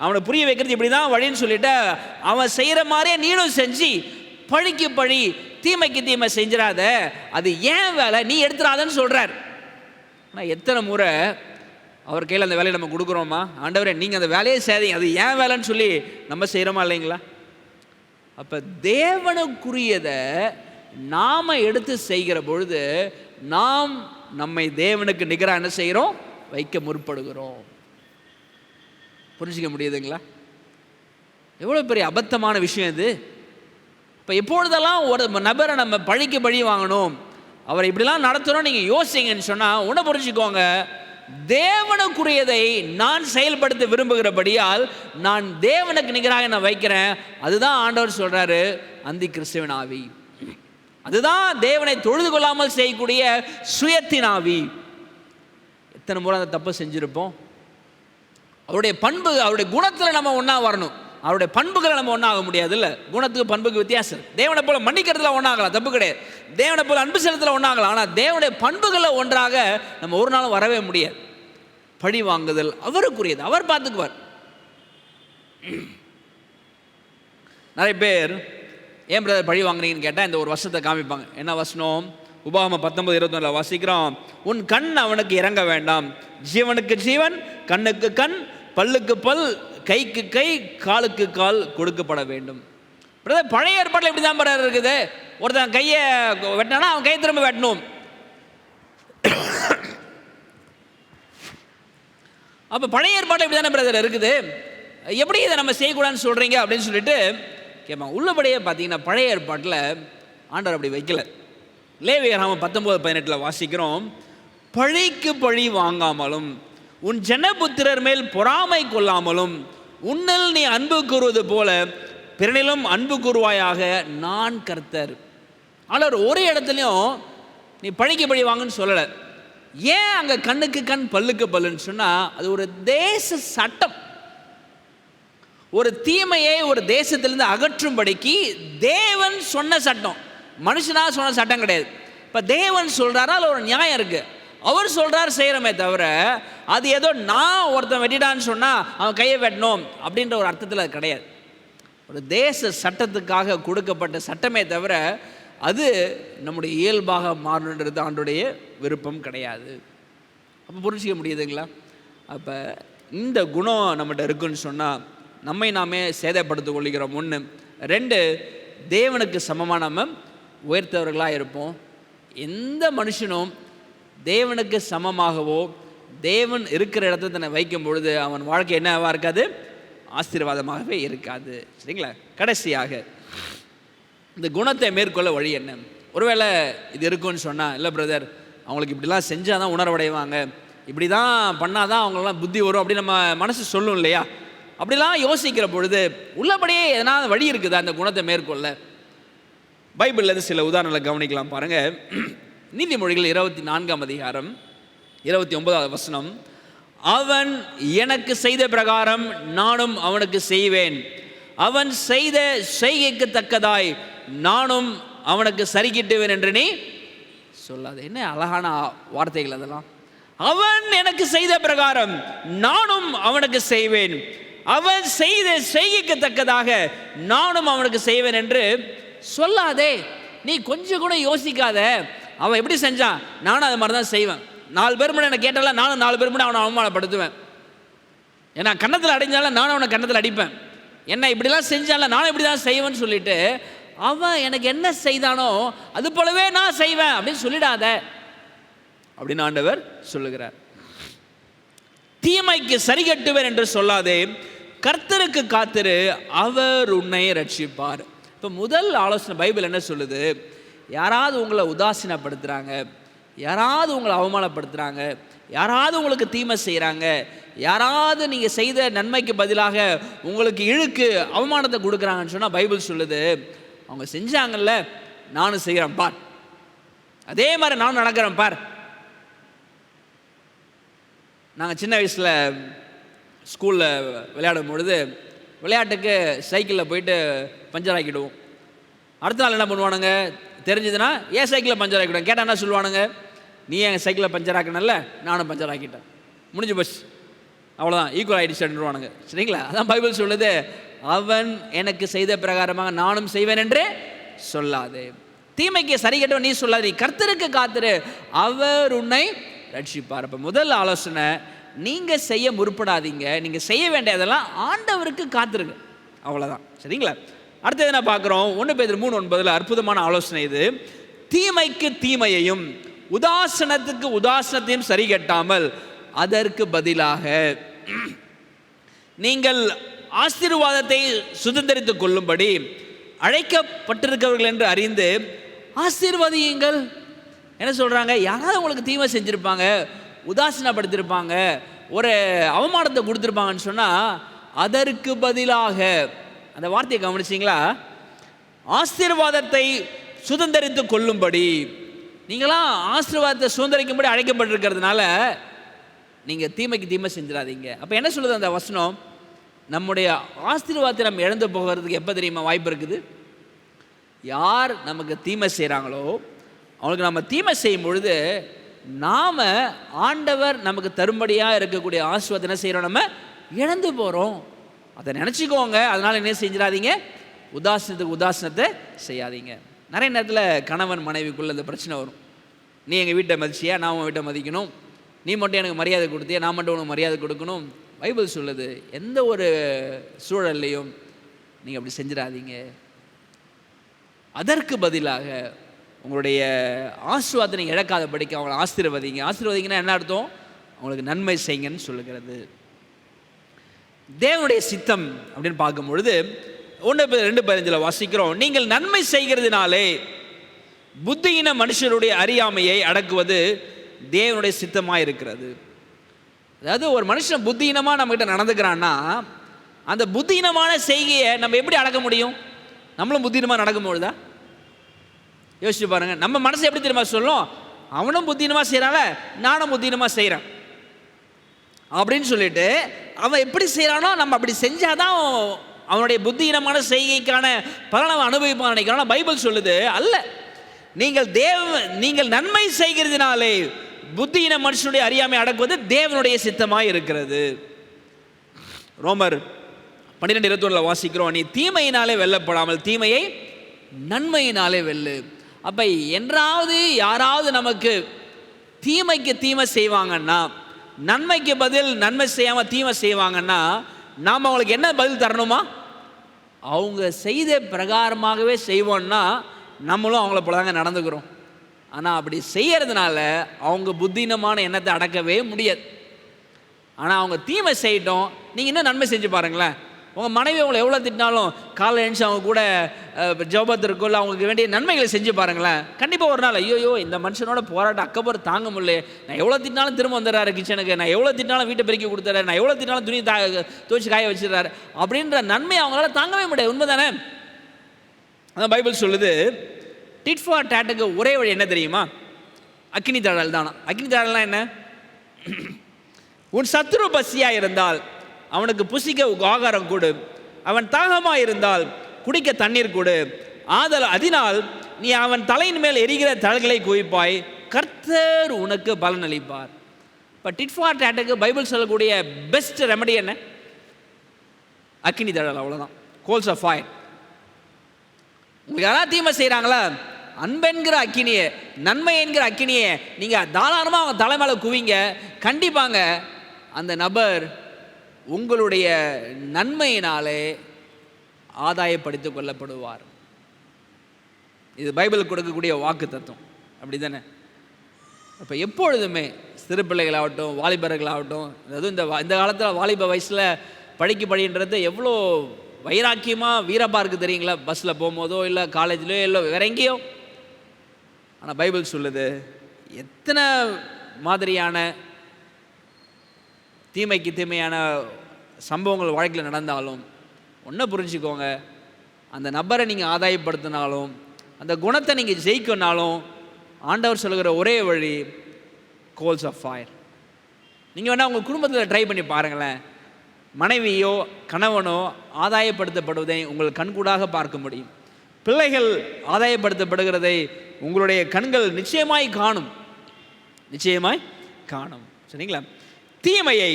A: அவனை புரிய வைக்கிறது இப்படி தான் வழின்னு சொல்லிட்டு அவன் செய்கிற மாதிரியே நீனும் செஞ்சு பழிக்கு பழி தீமைக்கு தீமை செஞ்சிடாத, அது ஏன் வேலை, நீ எடுத்துடாதன்னு சொல்கிறார். ஆனால் எத்தனை முறை அவர் கையில் அந்த வேலையை நம்ம கொடுக்குறோமா? ஆண்டவரே நீங்கள் அந்த வேலையை செய்தீங்க, அது ஏன் வேலைன்னு சொல்லி நம்ம செய்கிறோமா இல்லைங்களா? அப்போ தேவனுக்குரியதை நாம் எடுத்து செய்கிற பொழுது நாம் நம்மை தேவனுக்கு நிகராக என்ன செய்கிறோம்? வைக்க முற்படுகிறோம். புரிஞ்சிக்க முடியுதுங்களா? எவ்வளோ பெரிய அபத்தமான விஷயம் இது. இப்போ எப்பொழுதெல்லாம் ஒரு நபரை நம்ம பழிக்கு பழி வாங்கணும், அவரை இப்படிலாம் நடத்தணும் நீங்கள் யோசிங்கன்னு சொன்னால் உன்னை புரிஞ்சுக்கோங்க, தேவனுக்குரியதை நான் செயல்படுத்த விரும்புகிறபடியால் நான் தேவனுக்கு நிகராக நான் வைக்கிறேன். அதுதான் ஆண்டவர் சொல்கிறாரு, அந்தி கிறிஸ்துவின் ஆவி. அதுதான் தேவனை தொழுது கொள்ளாமல் செய்யக்கூடிய சுயத்தின் ஆவி. எத்தனை முறை அந்த தப்பு செஞ்சுருப்போம். அவருடைய பண்பு, அவருடைய குணத்தில் நம்ம ஒன்றா வரணும். அவருடைய பண்புகளை நம்ம ஒன்றாக முடியாது. இல்லை, குணத்துக்கு பண்புக்கு வித்தியாசம். தேவனை போல மன்னிக்கிறதுல ஒன்றாகலாம், தப்பு கிடையாது. தேவனை போல அன்பு செலுத்தல ஒன்றாகலாம். ஆனால் தேவனுடைய பண்புகளில் ஒன்றாக நம்ம ஒரு நாளும் வரவே முடியாது. பழி வாங்குதல் அவருக்குரியது, அவர் பார்த்துக்குவார். நிறைய பேர் ஏன் பிரதர் பழி வாங்குறீங்கன்னு கேட்டால் இந்த ஒரு வசனத்தை காமிப்பாங்க. என்ன வசனம்? உபாகமம் 19:21 வாசிக்கிறோம். உன் கண் அவனுக்கு இறங்க வேண்டாம், ஜீவனுக்கு ஜீவன், கண்ணுக்கு கண், பல்லுக்கு பல், கைக்கு கை, காலுக்கு கால் கொடுக்கப்பட வேண்டும். பிரதர் பழைய ஏற்பாட்டில் இப்படி தான் பிரதர் இருக்குது. ஒருத்தன் கையை வெட்டினா அவன் கையை திரும்ப வெட்டணும். அப்போ பழைய ஏற்பாட்டில் இப்படி தானே பிரதர் இருக்குது, எப்படி இதை நம்ம செய்யக்கூடாதுன்னு சொல்கிறீங்க அப்படின்னு சொல்லிட்டு கேட்பாங்க. உள்ளபடியே பார்த்தீங்கன்னா பழைய ஏற்பாட்டில் ஆண்டவர் அப்படி வைக்கல. லேவியராகமம் 19:18 வாசிக்கிறோம். பழிக்கு பழி வாங்காமலும் உன் ஜனபுத்திரர் மேல் பொறாமை கொள்ளாமலும் உன்னில் நீ அன்பு கூறுவது போல பிறனிலும் அன்பு கூறுவாயாக, நான் கர்த்தர். ஆனால் ஒரு இடத்துலையும் நீ பழிக்கு பழி வாங்கன்னு சொல்லலை. ஏன் அங்கே கண்ணுக்கு கண் பல்லுக்கு பல்லுன்னு சொன்னால் அது ஒரு தேச சட்டம். ஒரு தீமையை ஒரு தேசத்திலிருந்து அகற்றும்படிக்கு தேவன் சொன்ன சட்டம், மனுஷனாக சொன்ன சட்டம் கிடையாது. இப்போ தேவன் சொல்கிறாரா, அதில் ஒரு நியாயம் இருக்குது. அவர் சொல்கிறார் செய்கிறோமே தவிர, அது ஏதோ நான் ஒருத்தன் வெட்டிடான்னு சொன்னால் அவன் கையை வெட்டணும் அப்படின்ற ஒரு அர்த்தத்தில் அது கிடையாது. ஒரு தேச சட்டத்துக்காக கொடுக்கப்பட்ட சட்டமே தவிர அது நம்முடைய இயல்பாக மாறணுன்றது ஆண்டுடைய விருப்பம் கிடையாது. அப்போ புரிஞ்சிக்க முடியுதுங்களா? அப்போ இந்த குணம் நம்மகிட்ட இருக்குன்னு சொன்னால் நம்மை நாமே சேதப்படுத்திக் கொள்கிறோம். 1. 2, தேவனுக்கு சமமாக நம்ம உயர்த்தவர்களாக இருப்போம். எந்த மனுஷனும் தேவனுக்கு சமமாகவோ தேவன் இருக்கிற இடத்துல தன்னை வைக்கும் பொழுது அவன் வாழ்க்கை என்னவா இருக்காது? ஆசீர்வாதமாகவே இருக்காது. சரிங்களா? கடைசியாக இந்த குணத்தை மேற்கொள்ள வழி என்ன? ஒருவேளை இது இருக்குன்னு சொன்னால், இல்லை பிரதர், அவங்களுக்கு இப்படிலாம் செஞ்சால் தான் உணர்வடைவாங்க, இப்படி தான் பண்ணால் தான் அவங்களெலாம் புத்தி வரும் அப்படின்னு நம்ம மனசு சொல்லும் இல்லையா? அப்படிலாம் யோசிக்கிற பொழுது உள்ளபடியே எதனா வழி இருக்குதா அந்த குணத்தை மேற்கொள்ள? பைபிள்லேருந்து சில உதாரணங்களை கவனிக்கலாம் பாருங்கள். நீதிமொழிகள் 24ஆம் அதிகாரம் 29வது வசனம், அவன் எனக்கு செய்த பிரகாரம் நானும் அவனுக்கு செய்வேன், அவன் செய்த செய்கைக்கு தக்கதாய் நானும் அவனுக்கு சரிக்கிட்டுவேன் என்று நீ சொல்லாது. என்ன அழகான வார்த்தைகள் அதெல்லாம். அவன் எனக்கு செய்த பிரகாரம் நானும் அவனுக்கு செய்வேன், அவன் செய்த செய்கைக்கு தக்கதாக நானும் அவனுக்கு செய்வேன் என்று சொல்லாதே. நீ கொஞ்சம் கூட யோசிக்காத, அவன் எப்படி செஞ்சான் நானும் அது மாதிரி தான் செய்வேன். 4 பேர் முன்னாடி என்ன கேட்டால நானும் 4 பேர் முன்னாடி அவனை அவமானப்படுத்துவேன். ஏன்னா கன்னத்தில் அடிஞ்சாலும் நானும் அவனை கன்னத்தில் அடிப்பேன். என்ன இப்படிலாம் செஞ்சால நானும் இப்படி தான் செய்வேன்னு சொல்லிட்டு அவன் எனக்கு என்ன செய்தானோ அது போலவே நான் செய்வேன் அப்படின்னு சொல்லிடாத அப்படின்னு ஆண்டவர் சொல்லுகிறார். தீமைக்கு சரி கட்டுவேன் என்று சொல்லாதே, கர்த்தருக்கு காத்திரு, அவர் உன்னை ரட்சிப்பார். இப்போ முதல் ஆலோசனை பைபிள் என்ன சொல்லுது? யாராவது உங்களை உதாசீனப்படுத்துகிறாங்க, யாராவது உங்களை அவமானப்படுத்துகிறாங்க, யாராவது உங்களுக்கு தீமை செய்கிறாங்க, யாராவது நீங்கள் செய்த நன்மைக்கு பதிலாக உங்களுக்கு இழுக்கு அவமானத்தை கொடுக்குறாங்கன்னு சொன்னால் பைபிள் சொல்லுது, அவங்க செஞ்சாங்கல்ல நானும் செய்கிறேன் பார், அதே மாதிரி நானும் நடக்கிறேன் பார். நாங்கள் சின்ன வயசில் ஸ்கூலில் விளையாடும் பொழுது விளையாட்டுக்கு சைக்கிளில் போயிட்டு பஞ்சர் ஆக்கிடுவோம். அடுத்த நாள் என்ன பண்ணுவானுங்க தெரிஞ்சதுன்னா, ஏன் சைக்கிளில் பஞ்சர் ஆக்கிடுவோம் கேட்டால் என்ன சொல்லுவானுங்க? நீ என் சைக்கிளில் பஞ்சர் ஆக்கினல்ல, நானும் பஞ்சர் ஆக்கிட்டேன், முடிஞ்சு போச்சு, அவ்வளோதான், ஈக்குவல் ஆகிடுச்சுன்னுவானுங்க. சரிங்களா? அதான் பைபிள் சொல்லுது, அவன் எனக்கு செய்த பிரகாரமாக நானும் செய்வேன் என்று சொல்லாது. தீமைக்கு சரி கட்டவன் நீ சொல்லாது, நீ கர்த்தருக்கு காத்திரு, அவர் உன்னை ரட்சிப்பார். அப்போ முதல் ஆலோசனை, நீங்கள் செய்ய முற்படாதீங்க, நீங்கள் செய்ய வேண்டியதெல்லாம் ஆண்டவருக்கு காத்திருங்க, அவ்வளோதான். சரிங்களா? அடுத்தது என்ன பார்க்குறோம்? 1 பேதுரு 3:9 அற்புதமான ஆலோசனை இது. தீமைக்கு தீமையையும் உதாசனத்துக்கு உதாசனத்தையும் சரி கட்டாமல் அதற்கு பதிலாக நீங்கள் ஆசீர்வாதத்தை சுதந்திரித்துக் கொள்ளும்படி அழைக்கப்பட்டிருக்கிறவர்கள் என்று அறிந்து ஆசீர்வதியுங்கள். என்ன சொல்கிறாங்க? யாராவது உங்களுக்கு தீமை செஞ்சுருப்பாங்க, உதாசீனப்படுத்தியிருப்பாங்க, ஒரு அவமானத்தை கொடுத்துருப்பாங்கன்னு சொன்னால் அதற்கு பதிலாக, அந்த வார்த்தையை கவனிச்சிங்களா? ஆசீர்வாதத்தை சுதந்திரித்து கொள்ளும்படி. நீங்களாம் ஆசீர்வாதத்தை சுதந்திரிக்கும்படி அழைக்கப்பட்டிருக்கிறதுனால நீங்கள் தீமைக்கு தீமை செஞ்சிடாதீங்க. அப்போ என்ன சொல்லுது அந்த வசனம்? நம்முடைய ஆசீர்வாதத்தை நம்ம இழந்து போகிறதுக்கு எப்போ தெரியுமா வாய்ப்பு இருக்குது? யார் நமக்கு தீமை செய்கிறாங்களோ அவங்களுக்கு நம்ம தீமை செய்யும் பொழுது நாம் ஆண்டவர் நமக்கு தரும்படியாக இருக்கக்கூடிய ஆசீர்வாதத்தை என்ன செய்கிறோம்? நம்ம இழந்து போகிறோம். அதை நினச்சிக்கோங்க. அதனால் என்ன செஞ்சிடாதீங்க, உதாசனத்துக்கு உதாசனத்தை செய்யாதீங்க. நிறைய நேரத்தில் கணவன் மனைவிக்குள்ளே இந்த பிரச்சனை வரும். நீ எங்கள் வீட்டை மதிச்சியா, நான் உன் வீட்டை மதிக்கணும், நீ மட்டும் எனக்கு மரியாதை கொடுத்தியா, நான் மட்டும் உனக்கு மரியாதை கொடுக்கணும். பைபிள் சொல்லுது, எந்த ஒரு சூழல்லையும் நீங்கள் அப்படி செஞ்சிடாதீங்க. அதற்கு பதிலாக உங்களுடைய ஆசீர்வாதத்தை நீங்கள் இழக்காதபடிக்கு அவங்களை ஆசீர்வதிங்க. ஆசீர்வதிங்கன்னா என்ன அர்த்தம்? அவங்களுக்கு நன்மை செய்யுங்கன்னு சொல்லுகிறது. தேவனுடைய சித்தம் அப்படின்னு பார்க்கும் பொழுது 1:2 வாசிக்கிறோம், நீங்கள் நன்மை செய்கிறதுனாலே புத்தியின மனுஷருடைய அறியாமையை அடக்குவது தேவனுடைய சித்தமாக இருக்கிறது. அதாவது ஒரு மனுஷன் புத்தியினமாக நம்மகிட்ட நடந்துக்கிறான்னா அந்த புத்தியினமான செய்கையை நம்ம எப்படி அடக்க முடியும்? நம்மளும் புத்தியினமாக நடக்கும்பொழுதா? யோசிச்சு பாருங்க. நம்ம மனசு எப்படி தெரியுமா சொல்லும்? அவனும் புத்தியினமாக செய்கிறால, நானும் புத்தியினமாக செய்கிறேன். அப்படின்னு சொல்லிட்டு அவன் எப்படி செய்கிறானோ நம்ம அப்படி செஞ்சாதான் அவனுடைய புத்தியினமான செய்கைக்கான பலனை அனுபவிப்பான் நினைக்கிறான். பைபிள் சொல்லுது அல்ல, நீங்கள் நன்மை செய்கிறதுனாலே புத்தியின மனுஷனுடைய அறியாமை அடக்குவது தேவனுடைய சித்தமாய் இருக்கிறது. ரோமர் 12:21 வாசிக்கிறோம், நீ தீமையினாலே வெல்லப்படாமல் தீமையை நன்மையினாலே வெல்லு. அப்போ என்றாவது யாராவது நமக்கு தீமைக்கு தீமை செய்வாங்கன்னா, நன்மைக்கு பதில் நன்மை செய்யாமல் தீமை செய்வாங்கன்னா, நாம் அவங்களுக்கு என்ன பதில் தரணுமா? அவங்க செய்த பிரகாரமாகவே செய்வோன்னா நம்மளும் அவங்கள போலதாங்க நடந்துக்கிறோம். ஆனால் அப்படி செய்யறதுனால அவங்க புத்தினமான எண்ணத்தை அடக்கவே முடியாது. ஆனால் அவங்க தீமை செய்யட்டும், நீங்கள் இன்னும் நன்மை செஞ்சு பாருங்களேன். உங்கள் மனைவி அவங்களை எவ்வளோ திட்டினாலும் காலைல எழுந்து அவங்க கூட ஜெபத்திற்குள்ள அவங்களுக்கு வேண்டிய நன்மைகளை செஞ்சு பாருங்களேன். கண்டிப்பாக ஒரு நாள் ஐயோ இந்த மனுஷனோட போராட்டம் அக்கப்புறம் தாங்க முடியல, நான் எவ்வளோ திட்டினாலும் திரும்ப வந்துடுறாரு கிச்சனுக்கு, நான் எவ்வளோ திட்டினாலும் வீட்டை பெருக்கி கொடுத்துறாரு, நான் எவ்வளோ திட்டினாலும் துணி துவைச்சி காய வச்சிடறாரு அப்படின்ற நன்மை அவங்களால தாங்கவே முடியாது. உண்மை தானே? அதான் பைபிள் சொல்லுது, டிட் ஃபார் டேட்டுக்கு ஒரே வழி என்ன தெரியுமா? அக்கினி தழல் தானா. அக்கினி தழல்னா என்ன? உன் சத்துரு பசியாக இருந்தால் அவனுக்கு புசிக்க ஆகாரம் கொடு, அவன் தாகமாக இருந்தால் குடிக்க தண்ணீர் கொடு, அதனால் நீ அவன் தலையின் மேல் எரிகிற தழல்களை குவிப்பாய், கர்த்தர் உனக்கு பலன் அளிப்பார். இப்போ டிட் ஃபார் டேட்டுக்கு பைபிள் சொல்லக்கூடிய பெஸ்ட் ரெமடி என்ன? அக்கினி தழல், அவ்வளோதான். Coals of fire. உங்களுக்கு யாராவது தீமை செய்கிறாங்களா, அன்பென்கிற அக்கினியை, நன்மை என்கிற அக்கினியை நீங்கள் தாராளமாக அவங்க தலை மேலே குவிங்க. கண்டிப்பாங்க அந்த நபர் உங்களுடைய நன்மையினாலே ஆதாயப்படுத்திக் கொள்ளப்படுவார். இது பைபிள் கொடுக்கக்கூடிய வாக்கு தத்துவம், அப்படி தானே? இப்போ எப்பொழுதுமே சிறு பிள்ளைகளாகட்டும் வாலிபர்களாகட்டும், அதுவும் இந்த காலத்தில் வாலிப வயசில் படின்றது எவ்வளோ வைராக்கியமாக வீரப்பாக இருக்குது தெரியுங்களா? பஸ்ஸில் போகும்போதோ இல்லை காலேஜ்லையோ இல்லை வேற எங்கேயோ. ஆனால் பைபிள் சொல்லுது, எத்தனை மாதிரியான தீமைக்கு தீமையான சம்பவங்கள் வாழ்க்கையில் நடந்தாலும் ஒன்றை புரிஞ்சுக்கோங்க, அந்த நபரை நீங்கள் ஆதாயப்படுத்தினாலும் அந்த குணத்தை நீங்கள் ஜெயிக்கனாலும் ஆண்டவர் சொல்லுகிற ஒரே வழி கோல்ஸ் ஆஃப் ஃபயர். நீங்கள் வேணால் உங்கள் குடும்பத்தில் ட்ரை பண்ணி பாருங்களேன். மனைவியோ கணவனோ ஆதாயப்படுத்தப்படுவதை உங்கள் கண்கூடாக பார்க்க முடியும். பிள்ளைகள் ஆதாயப்படுத்தப்படுகிறதை உங்களுடைய கண்கள் நிச்சயமாய் காணும், நிச்சயமாய் காணும். சரிங்களா? தீமையை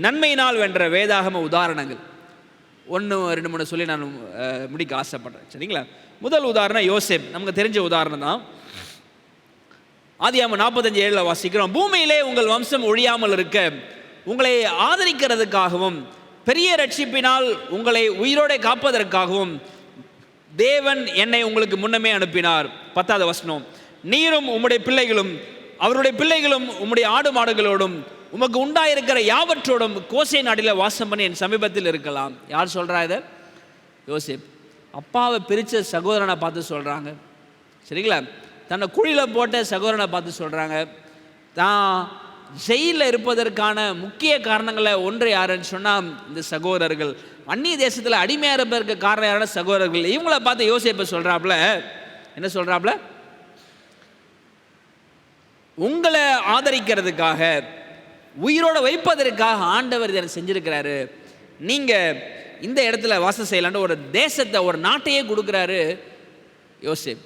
A: நன்மையினால் வென்ற வேதாகம உதாரணங்கள் 1, 2, 3 சொல்லி நான் முடிக்க ஆசைப்படுறேன். சரிங்களா? முதல் உதாரணம் யோசேப், நமக்கு தெரிஞ்ச உதாரணம் தான். ஆதியாகமம் 45:7 வாசிக்கிறோம், பூமியிலே உங்கள் வம்சம் ஒழியாமல் இருக்க உங்களை ஆதரிக்கிறதுக்காகவும் பெரிய ரட்சிப்பினால் உங்களை உயிரோடு காப்பதற்காகவும் தேவன் என்னை உங்களுக்கு முன்னமே அனுப்பினார். 10வது வசனம், நீரும் உம்முடைய பிள்ளைகளும் அவருடைய பிள்ளைகளும் உம்முடைய ஆடு மாடுகளோடும் உமக்கு உண்டாயிருக்கிற யாவற்றோடும் கோசே நாட்டில் வாசம் பண்ணி என் சமீபத்தில் இருக்கலாம். யார் சொல்கிறா இதை? யோசேப். அப்பாவை பிரித்த சகோதரனை பார்த்து சொல்கிறாங்க. சரிங்களா? தன்னை குழியில் போட்ட சகோதரனை பார்த்து சொல்கிறாங்க. தான் ஜெயிலில் இருப்பதற்கான முக்கிய காரணங்களை ஒன்று யாருன்னு சொன்னால் இந்த சகோதரர்கள். அந்நிய தேசத்தில் அடிமையாக இருப்பதற்கு காரணம் யாரான சகோதரர்கள். இவங்களை பார்த்து யோசேப்பை சொல்கிறாப்புல, என்ன சொல்கிறாப்புல? உங்களை ஆதரிக்கிறதுக்காக உயிரோடு வைப்பதற்காக ஆண்டவர் இதை செஞ்சுருக்கிறாரு, நீங்கள் இந்த இடத்துல வாசம் செய்யலான்னு ஒரு தேசத்தை ஒரு நாட்டையே கொடுக்குறாரு யோசேப்.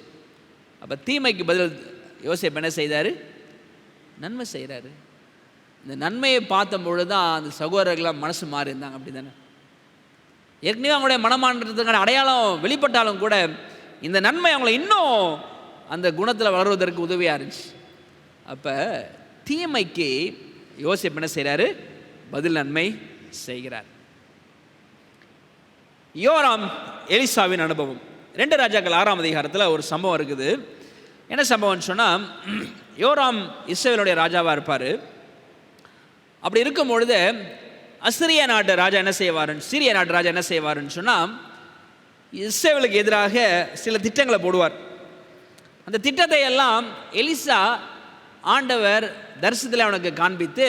A: அப்போ தீமைக்கு பதில் யோசேப் என்ன செய்தார்? நன்மை செய்கிறாரு. இந்த நன்மையை பார்த்த பொழுது தான் அந்த சகோதரர்களாக மனசு மாறி இருந்தாங்க. அப்படி தானே? ஏற்கனவே அவங்களுடைய மனமாற்றத்துக்கான அடையாளம் வெளிப்பட்டாலும் கூட இந்த நன்மை அவங்களை இன்னும் அந்த குணத்தில் வளர்வதற்கு உதவியாக இருந்துச்சு. அப்போ தீமைக்கு யோசேப் என்ன செய்கிறாரு? பதில் நன்மை செய்கிறார். யோராம் எலிசாவின் அனுபவம் 2 ராஜாக்கள் 6ஆம் அதிகாரத்தில் ஒரு சம்பவம் இருக்குது. என்ன சம்பவம்னு சொன்னால், யோராம் இஸ்ரவேலுடைய ராஜாவாக இருப்பார். அப்படி இருக்கும் பொழுது அசிரியா நாட்டு ராஜா என்ன செய்வாருன்னு, சீரிய நாட்டு ராஜா என்ன செய்வாருன்னு சொன்னால், இஸ்ரவேலுக்கு எதிராக சில திட்டங்களை போடுவார். அந்த திட்டத்தை எல்லாம் எலிசா ஆண்டவர் தரிசனத்தில் அவனுக்கு காண்பித்து,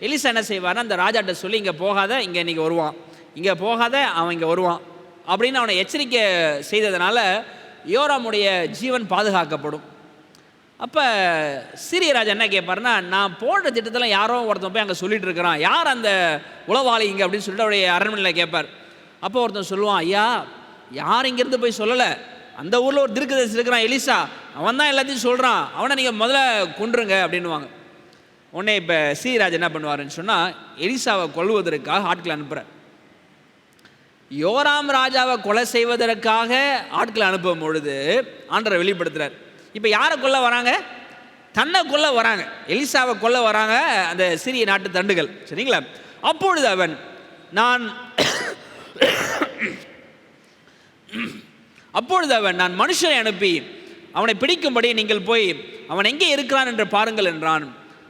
A: எலிசா என்ன செய்வார்னா அந்த ராஜாட்ட சொல்லி, இங்கே போகாத, இங்கே இன்றைக்கி வருவான், இங்கே போகாத, அவன் இங்கே வருவான் அப்படின்னு அவனை எச்சரிக்கை செய்ததுனால யோராமுடைய ஜீவன் பாதுகாக்கப்படும். அப்போ சீரிய ராஜா என்ன கேட்பாருன்னா, நான் போடுற திட்டத்தில் யாரோ ஒருத்தன் போய் அங்கே சொல்லிட்டு இருக்கிறான், யார் அந்த உளவாளி இங்கே அப்படின்னு சொல்லிட்டு அவருடைய அரண்மனையில் கேட்பார். அப்போ ஒருத்தன் சொல்லுவான், ஐயா யார் இங்கேருந்து போய் சொல்லலை, அந்த ஊரில் ஒரு தீர்க்கதரிசி இருக்கிறான் எலிசா, அவன் தான் எல்லாத்தையும் சொல்கிறான், அவனை நீங்கள் முதல்ல கொன்றுங்க அப்படின்னுவாங்க. உடனே இப்போ சீராஜ் என்ன பண்ணுவாருன்னு சொன்னால், எலிசாவை கொல்வதற்காக ஆட்களை அனுப்புகிறார். யோராம் ராஜாவை கொலை செய்வதற்காக ஆட்களை அனுப்பும் பொழுது ஆண்டவரை வெளிப்படுத்துகிறார். இப்போ யாரை கொல்ல வராங்க? தன்னை கொல்ல வராங்க, எலிசாவை கொல்ல வராங்க அந்த சிறிய நாட்டு தண்டுகள், சரிங்களா? அப்பொழுது அவன் நான் மனுஷனை அனுப்பி அவனை பிடிக்கும்படி நீங்கள் போய் அவன் எங்கே இருக்கிறான் என்று பாருங்கள் என்றான்.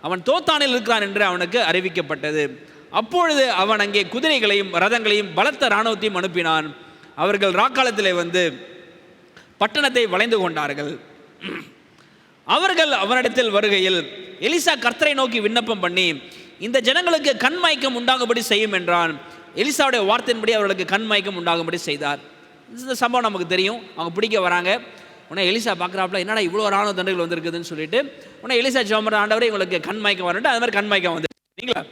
A: அவன் தோத்தானில் இருக்கிறான் என்று அவனுக்கு அறிவிக்கப்பட்டது. அப்பொழுது அவன் அங்கே குதிரைகளையும் ரதங்களையும் பலத்த இராணுவத்தையும் அனுப்பினான். அவர்கள் ராக்காலத்திலே வந்து பட்டணத்தை வளைந்து கொண்டார்கள். அவர்கள் அவனிடத்தில் வருகையில் எலிசா கர்த்தரை நோக்கி விண்ணப்பம் பண்ணி, இந்த ஜனங்களுக்கு கண்மயக்கம் உண்டாகும்படி செய்யும் என்றான். எலிசாவுடைய வார்த்தையின்படி அவர்களுக்கு கண்மயக்கம் உண்டாகும்படி செய்தார். இந்த சம்பவம் நமக்கு தெரியும். அவங்க பிடிக்க வராங்க. உடனே எலிசா பார்க்குறாப்புல, என்னடா இவ்வளோ ராணுவ தண்டுகள் வந்திருக்குதுன்னு சொல்லிட்டு உடனே எலிசா ஜெபம் ஆண்டவரே இவங்களுக்கு கண்மயக்கம் வரட்டு. அது மாதிரி கண்மயக்கம் வந்து சரிங்களா?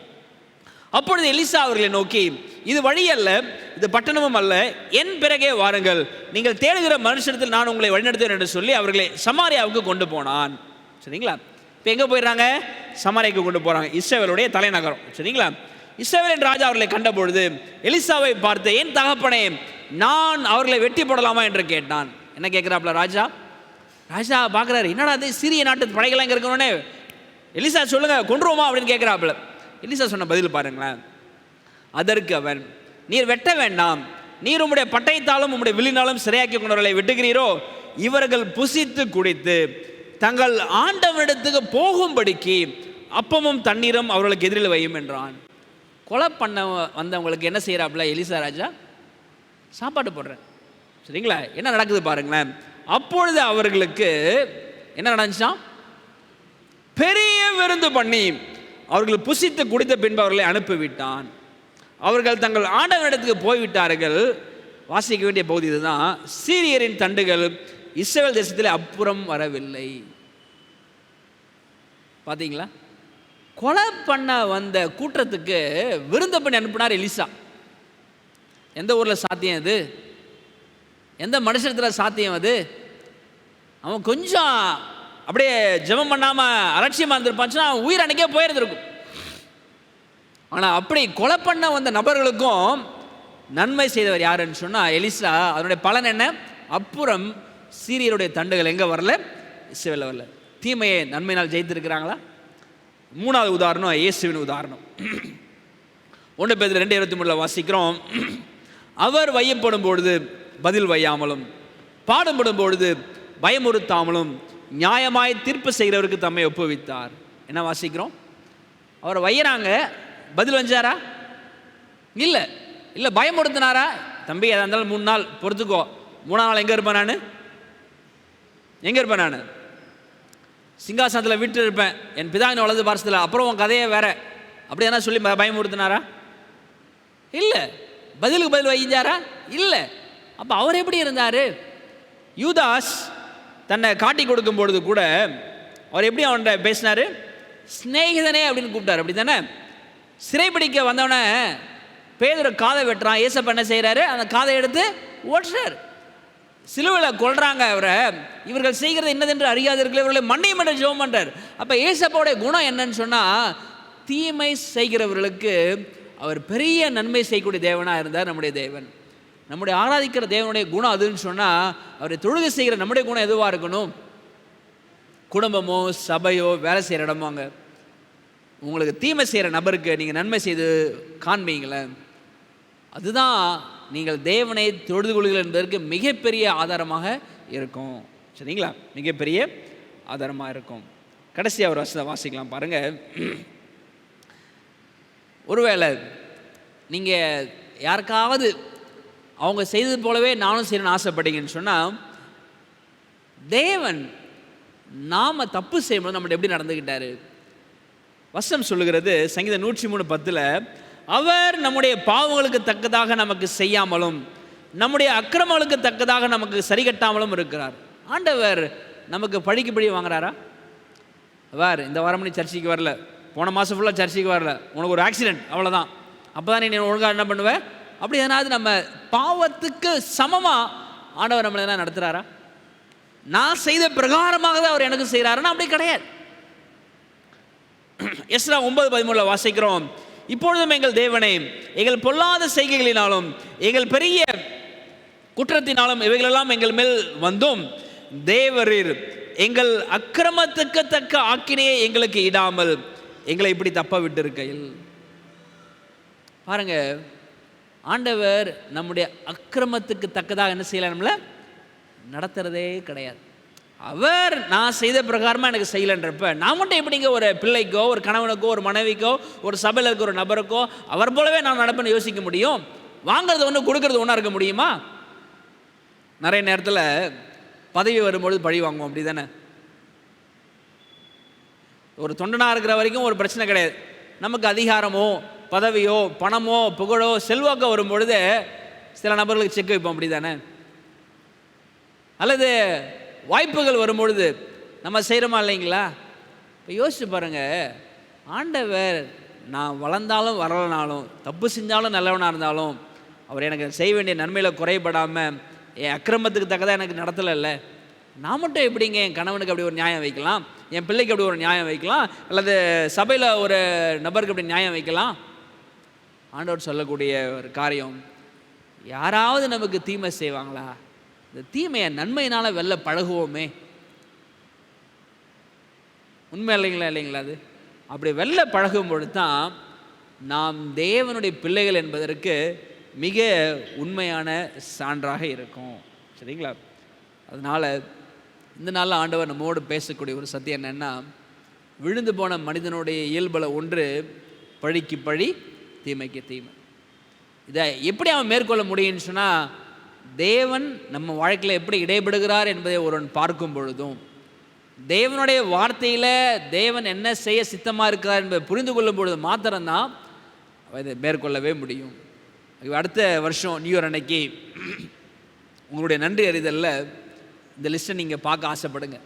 A: அப்பொழுது எலிசா அவர்களை நோக்கி, இது வழி அல்ல, இது பட்டணமும் அல்ல, என் பிறகே வாருங்கள், நீங்கள் தேடுகிற மனுஷனத்தில் நான் உங்களை வழிநடத்துவேன் என்று சொல்லி அவர்களை சமாரியாவுக்கு கொண்டு போனான். சரிங்களா? இப்போ எங்கே போயிடுறாங்க? சமாரியாவுக்கு கொண்டு போகிறாங்க, இஸ்ரவேலுடைய தலைநகரம். சரிங்களா? இஸ்ரவேலின் ராஜா அவர்களை கண்டபொழுது எலிசாவை பார்த்து, என் தகப்பனே, நான் அவர்களை வெட்டி போடலாமா என்று கேட்டான். என்ன கேட்குறாப்புல ராஜா? ராஜா பார்க்குறாரு, என்னடா அது சிறிய நாட்டு படைகள்லாம் இங்கே இருக்கணுன்னே, எலிசா சொல்லுங்க கொன்றுவோமா அப்படின்னு கேட்குறாப்புல. எலிசா சொன்ன பதில் பாருங்களேன். அதற்கு அவன், நீர் வெட்ட வேண்டாம், நீர் உம்முடைய பட்டயத்தாலும் உம்முடைய வில்லினாலும் சிறையாக்கி கொண்டவர்களை வெட்டுகிறீரோ, இவர்கள் புசித்து குடித்து தங்கள் ஆண்டவனிடத்துக்கு போகும்படிக்கு அப்பமும் தண்ணீரும் அவர்களுக்கு எதிரில் வையும் என்றான். கொலை பண்ண வந்தவங்களுக்கு என்ன செய்கிறாப்புல எலிசா ராஜா? சாப்பாடு போடுறேன். சரிங்களா? என்ன நடக்குது பாருங்களேன். அப்பொழுது அவர்களுக்கு என்ன நடந்துச்சான்? பெரிய விருந்து பண்ணி அவர்கள் புசித்து குடித்த பின்பு அவர்களை அனுப்பிவிட்டான். அவர்கள் தங்கள் ஆண்டவனிடத்துக்கு போய்விட்டார்கள். வாசிக்க வேண்டிய பகுதி இதுதான். சீரியரின் தண்டுகள் இஸ்ரவேல் தேசத்தில் அப்புறம் வரவில்லை. பார்த்தீங்களா? கொலை பண்ண வந்த கூட்டத்துக்கு விருந்து பண்ணி அனுப்பினார் எலிசா. எந்த ஊரில் சாத்தியம் அது? எந்த மனுஷத்தில் சாத்தியம் அது? அவன் கொஞ்சம் அப்படியே ஜெபம் பண்ணாமல் அலட்சியமாக இருந்திருப்பாச்சுன்னா உயிர் அன்னைக்கே போயிருந்திருக்கும். ஆனால் அப்படி கொலை பண்ண வந்த நபர்களுக்கும் நன்மை செய்தவர் யாருன்னு சொன்னால் எலிசா. அதனுடைய பலன் என்ன? அப்புறம் சீரியருடைய தண்டுகள் எங்கே வரல? இஸ்ரவேல்ல வரல. தீமையை நன்மையினால் ஜெயித்திருக்கிறாங்களா? மூணாவது உதாரணம் இயேசுவின் உதாரணம். 1 பேதுரு 2:23 வாசிக்கிறோம். அவர் வையப்படும் பொழுது பதில் வையாமலும், பாடுபடும் பொழுது பயமுறுத்தாமலும் நியாயமாய் தீர்ப்பு செய்கிறவருக்கு தம்மை ஒப்புவித்தார். என்ன வாசிக்கிறோம்? அவரை வையறாங்க, பதில் வஞ்சாரா? இல்லை இல்லை. பயமுறுத்தினாரா? தம்பி எதா இருந்தாலும் 3 நாள் பொறுத்துக்கோ, 3ஆம் நாள் எங்கே இருப்பேன் நான்? எங்கே இருப்பேன் நான்? சிங்காசனத்தில் விட்டு இருப்பேன், என் பிதாவின் வலது பார்சத்தில். அப்புறம் உன் கதையே வேற. அப்படி என்ன சொல்லி பயமுறுத்தினாரா? இல்லை. பதிலுக்கு பதில் வைஞ்சாரா? இல்லை. அப்போ அவர் எப்படி இருந்தார்? யூதாஸ் தன்னை காட்டி கொடுக்கும் பொழுது கூட அவர் எப்படி அவன்கிட்ட பேசினார்? ஸ்நேகிதனே அப்படின்னு கூப்பிட்டார். அப்படி தானே? சிறைப்பிடிக்க வந்தவனை பேதுரு காதை வெட்டுறான். ஏசப்பா என்ன செய்கிறாரு? அந்த காதை எடுத்து ஓட்டுறார். சிலுவையில் கொல்றாங்க அவரை. இவர்கள் செய்கிறது என்னதென்று அறியாதவர்கள் இவர்களை மன்னியும் என்று ஜெபம் பண்ணுறார். அப்போ ஏசப்பாவுடைய குணம் என்னன்னு சொன்னால், தீமை செய்கிறவர்களுக்கு அவர் பெரிய நன்மை செய்யக்கூடிய தேவனாக இருந்தார் நம்முடைய தேவன். நம்முடைய ஆராதிக்கிற தேவனுடைய குணம் அதுன்னு சொன்னால், அவரை தொழுகை செய்கிற நம்முடைய குணம் எதுவாக இருக்கணும்? குடும்பமோ சபையோ வேலை செய்கிற இடமோங்க, உங்களுக்கு தீமை செய்கிற நபருக்கு நீங்கள் நன்மை செய்து காண்பீங்களேன், அதுதான் நீங்கள் தேவனை தொழுது கொள்ளுங்கள் என்பதற்கு மிகப்பெரிய ஆதாரமாக இருக்கும். சரிங்களா? மிகப்பெரிய ஆதாரமாக இருக்கும். கடைசியாக ஒரு வசனத்தை வாசிக்கலாம் பாருங்கள். ஒருவேளை நீங்கள் யாருக்காவது அவங்க செய்தது போலவே நானும் செய்யணும்னு ஆசைப்பட்டீங்கன்னு சொன்னால், தேவன் நாம் தப்பு செய்யும்போது நம்மகிட்ட எப்படி நடந்துக்கிட்டாரு? வசனம் சொல்லுகிறது, சங்கீதம் 103:10, அவர் நம்முடைய பாவங்களுக்கு தக்கதாக நமக்கு செய்யாமலும் நம்முடைய அக்கிரமங்களுக்கு தக்கதாக நமக்கு சரி கட்டாமலும் இருக்கிறார். ஆண்டவர் நமக்கு பழிக்கு பழி வாங்குறாரா? வேறு இந்த வாரம் நீ சர்ச்சைக்கு வரல, போன மாதம் ஃபுல்லாக சர்ச்சைக்கு வரல, உனக்கு ஒரு ஆக்சிடென்ட், அவ்வளோதான், அப்போ தான் நீ ஒழுங்காக என்ன பண்ணுவேன் அப்படி எதனாவது நம்ம பாவத்துக்கு சமமாக ஆண்டவர் நம்மளை என்ன நடத்துகிறாரா? நான் செய்த பிரகாரமாக தான் அவர் எனக்கு செய்கிறாருன்னா அப்படி கிடையாது. எஸ்றா 9:13 வாசிக்கிறோம், இப்பொழுதும் எங்கள் தேவனே, எங்கள் பொல்லாத செய்கைகளினாலும் எங்கள் பெரிய குற்றத்தினாலும் இவைகளெல்லாம் எங்கள் மேல் வந்தும் தேவரீர் எங்கள் அக்கிரமத்துக்கு தக்க ஆக்கினையை எங்களுக்கு இடாமல் எங்களை இப்படி தப்ப விட்டு இருக்கையில். பாருங்க, ஆண்டவர் நம்முடைய அக்கிரமத்துக்கு தக்கதாக என்ன செய்யல, நம்மளை நடத்துறதே கிடையாது. அவர் நான் செய்த பிரகாரமாக எனக்கு செய்யலைன்றப்ப நான் மட்டும் எப்படிங்க ஒரு பிள்ளைக்கோ, ஒரு கணவனுக்கோ, ஒரு மனைவிக்கோ, ஒரு சபையில் இருக்க ஒரு நபருக்கோ அவர் போலவே நான் நடப்பேன்னு யோசிக்க முடியும்? வாங்கிறது ஒன்று, கொடுக்கறது ஒன்றா இருக்க முடியுமா? நிறைய நேரத்தில் பதவி வரும்பொழுது பழி வாங்குவோம், அப்படி தானே? ஒரு தொண்டனாக இருக்கிற வரைக்கும் ஒரு பிரச்சனை கிடையாது. நமக்கு அதிகாரமோ, பதவியோ, பணமோ, புகழோ, செல்வாக்கோ வரும்பொழுது சில நபர்களுக்கு செக் வைப்போம், அப்படி தானே? அல்லது வாய்ப்புகள் வரும்பொழுது நம்ம செய்கிறோமா இல்லைங்களா? இப்போ யோசிச்சு பாருங்கள், ஆண்டவர் நான் வளர்ந்தாலும் வரலனாலும், தப்பு செஞ்சாலும் நல்லவனாக இருந்தாலும், அவர் எனக்கு செய்ய வேண்டிய நன்மையில் குறைபடாமல் என் அக்கிரமத்துக்கு தக்கதாக எனக்கு நடத்தலைல்ல. நான் மட்டும் எப்படிங்க என் கணவனுக்கு அப்படி ஒரு நியாயம் வைக்கலாம், என் பிள்ளைக்கு அப்படி ஒரு நியாயம் வைக்கலாம், அல்லது சபையில் ஒரு நபருக்கு அப்படி நியாயம் வைக்கலாம்? ஆண்டவர் சொல்லக்கூடிய ஒரு காரியம், யாராவது நமக்கு தீமை செய்வாங்களா, இந்த தீமையை நன்மையினால் வெல்ல பழகுவோமே. உண்மை இல்லைங்களா? அது அப்படி வெல்ல பழகும் பொழுது தான் நாம் தேவனுடைய பிள்ளைகள் என்பதற்கு மிக உண்மையான சான்றாக இருக்கும். சரிங்களா? அதனால் இந்த நாளில் ஆண்டவர் நம்மோடு பேசக்கூடிய ஒரு சத்தியம் என்னென்னா, விழுந்து போன மனிதனுடைய இயல்பில் ஒன்று பழிக்கு பழி, தீமைக்கு தீமை. இதை எப்படி அவன் மேற்கொள்ள முடியும்னு சொன்னால், தேவன் நம்ம வாழ்க்கையில் எப்படி இடைபடுகிறார் என்பதை ஒருவன் பார்க்கும் பொழுதும், தேவனுடைய வார்த்தையில் தேவன் என்ன செய்ய சித்தமாக இருக்கிறார் என்பதை புரிந்து கொள்ளும் பொழுது மாத்திரம்தான் இதை மேற்கொள்ளவே முடியும். அடுத்த வருஷம் நியூ இயர் அன்னைக்கு உங்களுடைய நன்றி அறிதலில் இந்த லிஸ்ட்டை நீங்கள் பார்க்க ஆசைப்படுங்க.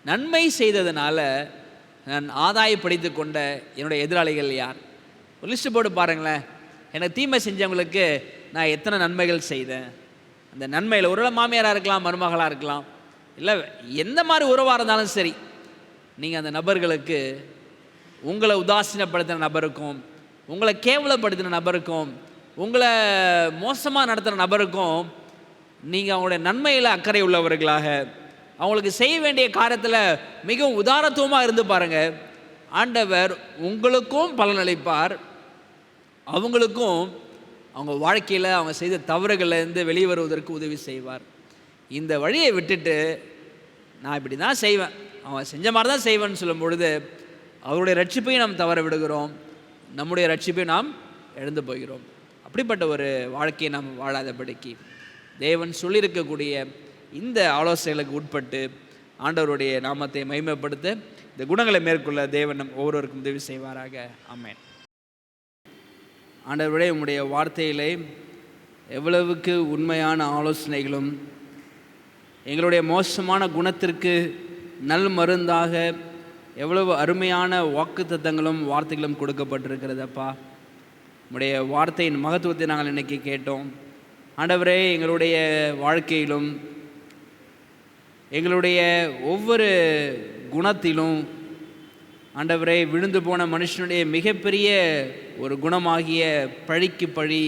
A: நன்மை செய்ததுனால நான் ஆதாயப்படுத்தி கொண்ட என்னுடைய எதிராளிகள் யார்? ஒரு லிஸ்ட்டு போட்டு பாருங்களேன். எனக்கு தீமை செஞ்சவங்களுக்கு நான் எத்தனை நன்மைகள் செய்தேன். அந்த நன்மையில் ஒருவேளை மாமியாராக இருக்கலாம், மருமகளாக இருக்கலாம், இல்லை எந்த மாதிரி உறவாக இருந்தாலும் சரி, நீங்கள் அந்த நபர்களுக்கு, உங்களை உதாசீனப்படுத்தின நபருக்கும், உங்களை கேவலப்படுத்தின நபருக்கும், உங்களை மோசமாக நடத்துகிற நபருக்கும் நீங்கள் அவங்களுடைய நன்மையில் அக்கறை உள்ளவர்களாக, அவங்களுக்கு செய்ய வேண்டிய காரியத்தில் மிகவும் உதாரணத்துவமாக இருந்து பாருங்கள். ஆண்டவர் உங்களுக்கும் பலனளிப்பார், அவங்களுக்கும் அவங்க வாழ்க்கையில் அவங்க செய்த தவறுகளிலிருந்து வெளியே வருவதற்கு உதவி செய்வார். இந்த வழியை விட்டுட்டு நான் இப்படி தான் செய்வேன், அவன் செஞ்ச மாதிரி தான் செய்வேன்னு சொல்லும் பொழுது அவருடைய ரட்சிப்பையும் நாம் தவற விடுகிறோம், நம்முடைய ரட்சிப்பையும் நாம் இழந்து போகிறோம். அப்படிப்பட்ட ஒரு வாழ்க்கையை நாம் வாழாதபடிக்கு தேவன் சொல்லியிருக்கக்கூடிய இந்த ஆலோசனைகளுக்கு உட்பட்டு ஆண்டவருடைய நாமத்தை மகிமைப்படுத்த இந்த குணங்களை மேற்கொள்ள தேவன் நம் ஒவ்வொருவருக்கும் உதவி செய்வாராக. ஆமென். ஆண்டவருடைய உம்முடைய வார்த்தையிலே எவ்வளவுக்கு உண்மையான ஆலோசனைகளும், எங்களுடைய மோசமான குணத்திற்கு நல் மருந்தாக எவ்வளவு அருமையான வாக்குத்தத்தங்களும் வார்த்தைகளும் கொடுக்கப்பட்டிருக்கிறதப்பா. உம்முடைய வார்த்தையின் மகத்துவத்தை நாங்கள் இன்றைக்கி கேட்டோம். ஆண்டவரே, எங்களுடைய வாழ்க்கையிலும் எங்களுடைய ஒவ்வொரு குணத்திலும் ஆண்டவரே, விழுந்து போன மனுஷனுடைய மிகப்பெரிய ஒரு குணமாகிய பழிக்கு பழி,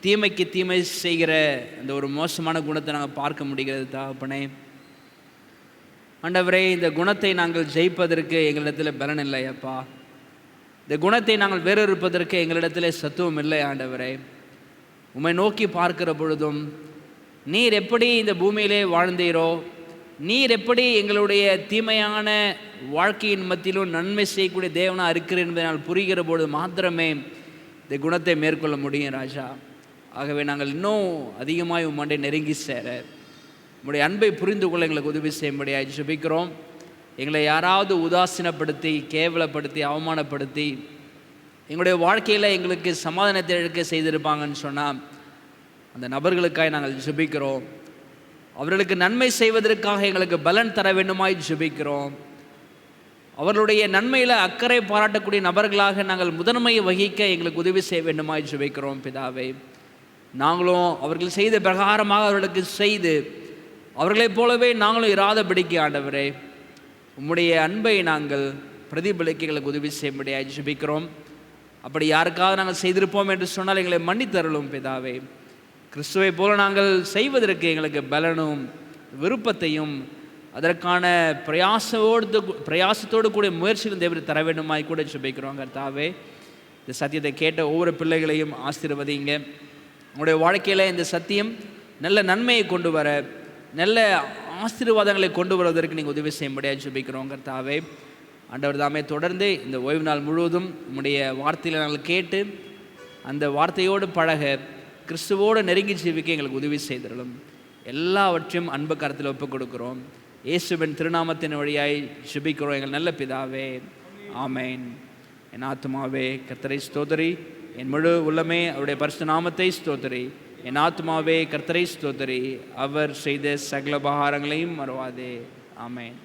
A: தீமைக்கு தீமை செய்கிற அந்த ஒரு மோசமான குணத்தை நாங்கள் பார்க்க முடிகிறது தகப்பனே. ஆண்டவரே, இந்த குணத்தை நாங்கள் ஜெயிப்பதற்கு எங்களிடத்தில் பலன் இல்லை அப்பா. இந்த குணத்தை நாங்கள் வேறொருப்பதற்கு எங்களிடத்தில் சத்துவம் இல்லை ஆண்டவரே. உம்மை நோக்கி பார்க்கிற பொழுதும் நீர் எப்படி இந்த பூமியிலே வாழ்ந்தீரோ, நீர் எப்படி எங்களுடைய தீமையான வாழ்க்கையின் மத்தியிலும் நன்மை செய்யக்கூடிய தேவனாக இருக்கிறேன் என்பதை நாங்கள் புரிகிற பொழுது மாத்திரமே இந்த குணத்தை மேற்கொள்ள முடியும் ராஜா. ஆகவே நாங்கள் இன்னும் அதிகமாக உம்மண்டை நெருங்கி சேர உம்முடைய அன்பை புரிந்து கொள்ள எங்களுக்கு உதவி செய்யும்படியாக ஜெபிக்கிறோம். எங்களை யாராவது உதாசீனப்படுத்தி, கேவலப்படுத்தி, அவமானப்படுத்தி எங்களுடைய வாழ்க்கையில் எங்களுக்கு சமாதானத்தை இழக்க செய்திருப்பாங்கன்னு சொன்னால் அந்த நபர்களுக்காக நாங்கள் ஜெபிக்கிறோம். அவர்களுக்கு நன்மை செய்வதற்காக எங்களுக்கு பலன் தர வேண்டுமாய் ஜெபிக்கிறோம். அவர்களுடைய நன்மையில் அக்கறை பாராட்டக்கூடிய நபர்களாக நாங்கள் முதன்மையை வகிக்க எங்களுக்கு உதவி செய்ய வேண்டுமாய் ஜெபிக்கிறோம் பிதாவே. நாங்களும் அவர்கள் செய்த பிரகாரமாக அவர்களுக்கு செய்து அவர்களைப் போலவே நாங்களும் இராதபடிக்கு ஆண்டவரே உம்முடைய அன்பை நாங்கள் பிரதிபலிக்க எங்களுக்கு உதவி செய்யும்படியாக ஜெபிக்கிறோம். அப்படி யாருக்காவது நாங்கள் செய்திருப்போம் என்று சொன்னால் எங்களை மன்னித்தருளும் பிதாவே. கிறிஸ்துவை போல நாங்கள் செய்வதற்கு எங்களுக்கு பலனும் விருப்பத்தையும் அதற்கான பிரயாசத்தோடு கூடிய முயற்சிகளும் தேவன் தர வேண்டுமாய் கூட ஜெபிக்கிறோம் கர்த்தாவே. இந்த சத்தியத்தை கேட்ட ஒவ்வொரு பிள்ளைகளையும் ஆசீர்வதிங்க. உங்களுடைய வாழ்க்கையில் இந்த சத்தியம் நல்ல நன்மையை கொண்டு வர, நல்ல ஆசீர்வாதங்களை கொண்டு வருவதற்கு நீங்கள் உதவி செய்யும்படியாக ஜெபிக்கிறோம் கர்த்தாவே. ஆண்டவர் தாமே தொடர்ந்து இந்த ஓய்வு நாள் முழுவதும் உம்முடைய வார்த்தையில் நாங்கள் கேட்டு அந்த வார்த்தையோடு பழக, கிறிஸ்துவோடு நெருங்கி ஜீவிக்க எங்களுக்கு உதவி செய்திடலும். எல்லாவற்றையும் அன்பு கரத்தில் ஒப்புக் கொடுக்கிறோம். இயேசுவின் திருநாமத்தின் வழியாய் ஜெபிக்கிறோம் எங்கள் நல்ல பிதாவே, ஆமேன். என் ஆத்துமாவே கர்த்தரை ஸ்தோத்திரி, என் முழு உள்ளமே அவருடைய பரிசுத்த நாமத்தை ஸ்தோத்திரி. என் ஆத்துமாவே கர்த்தரை ஸ்தோத்திரி, அவர் செய்த சகல உபகாரங்களையும் மறவாதே. ஆமேன்.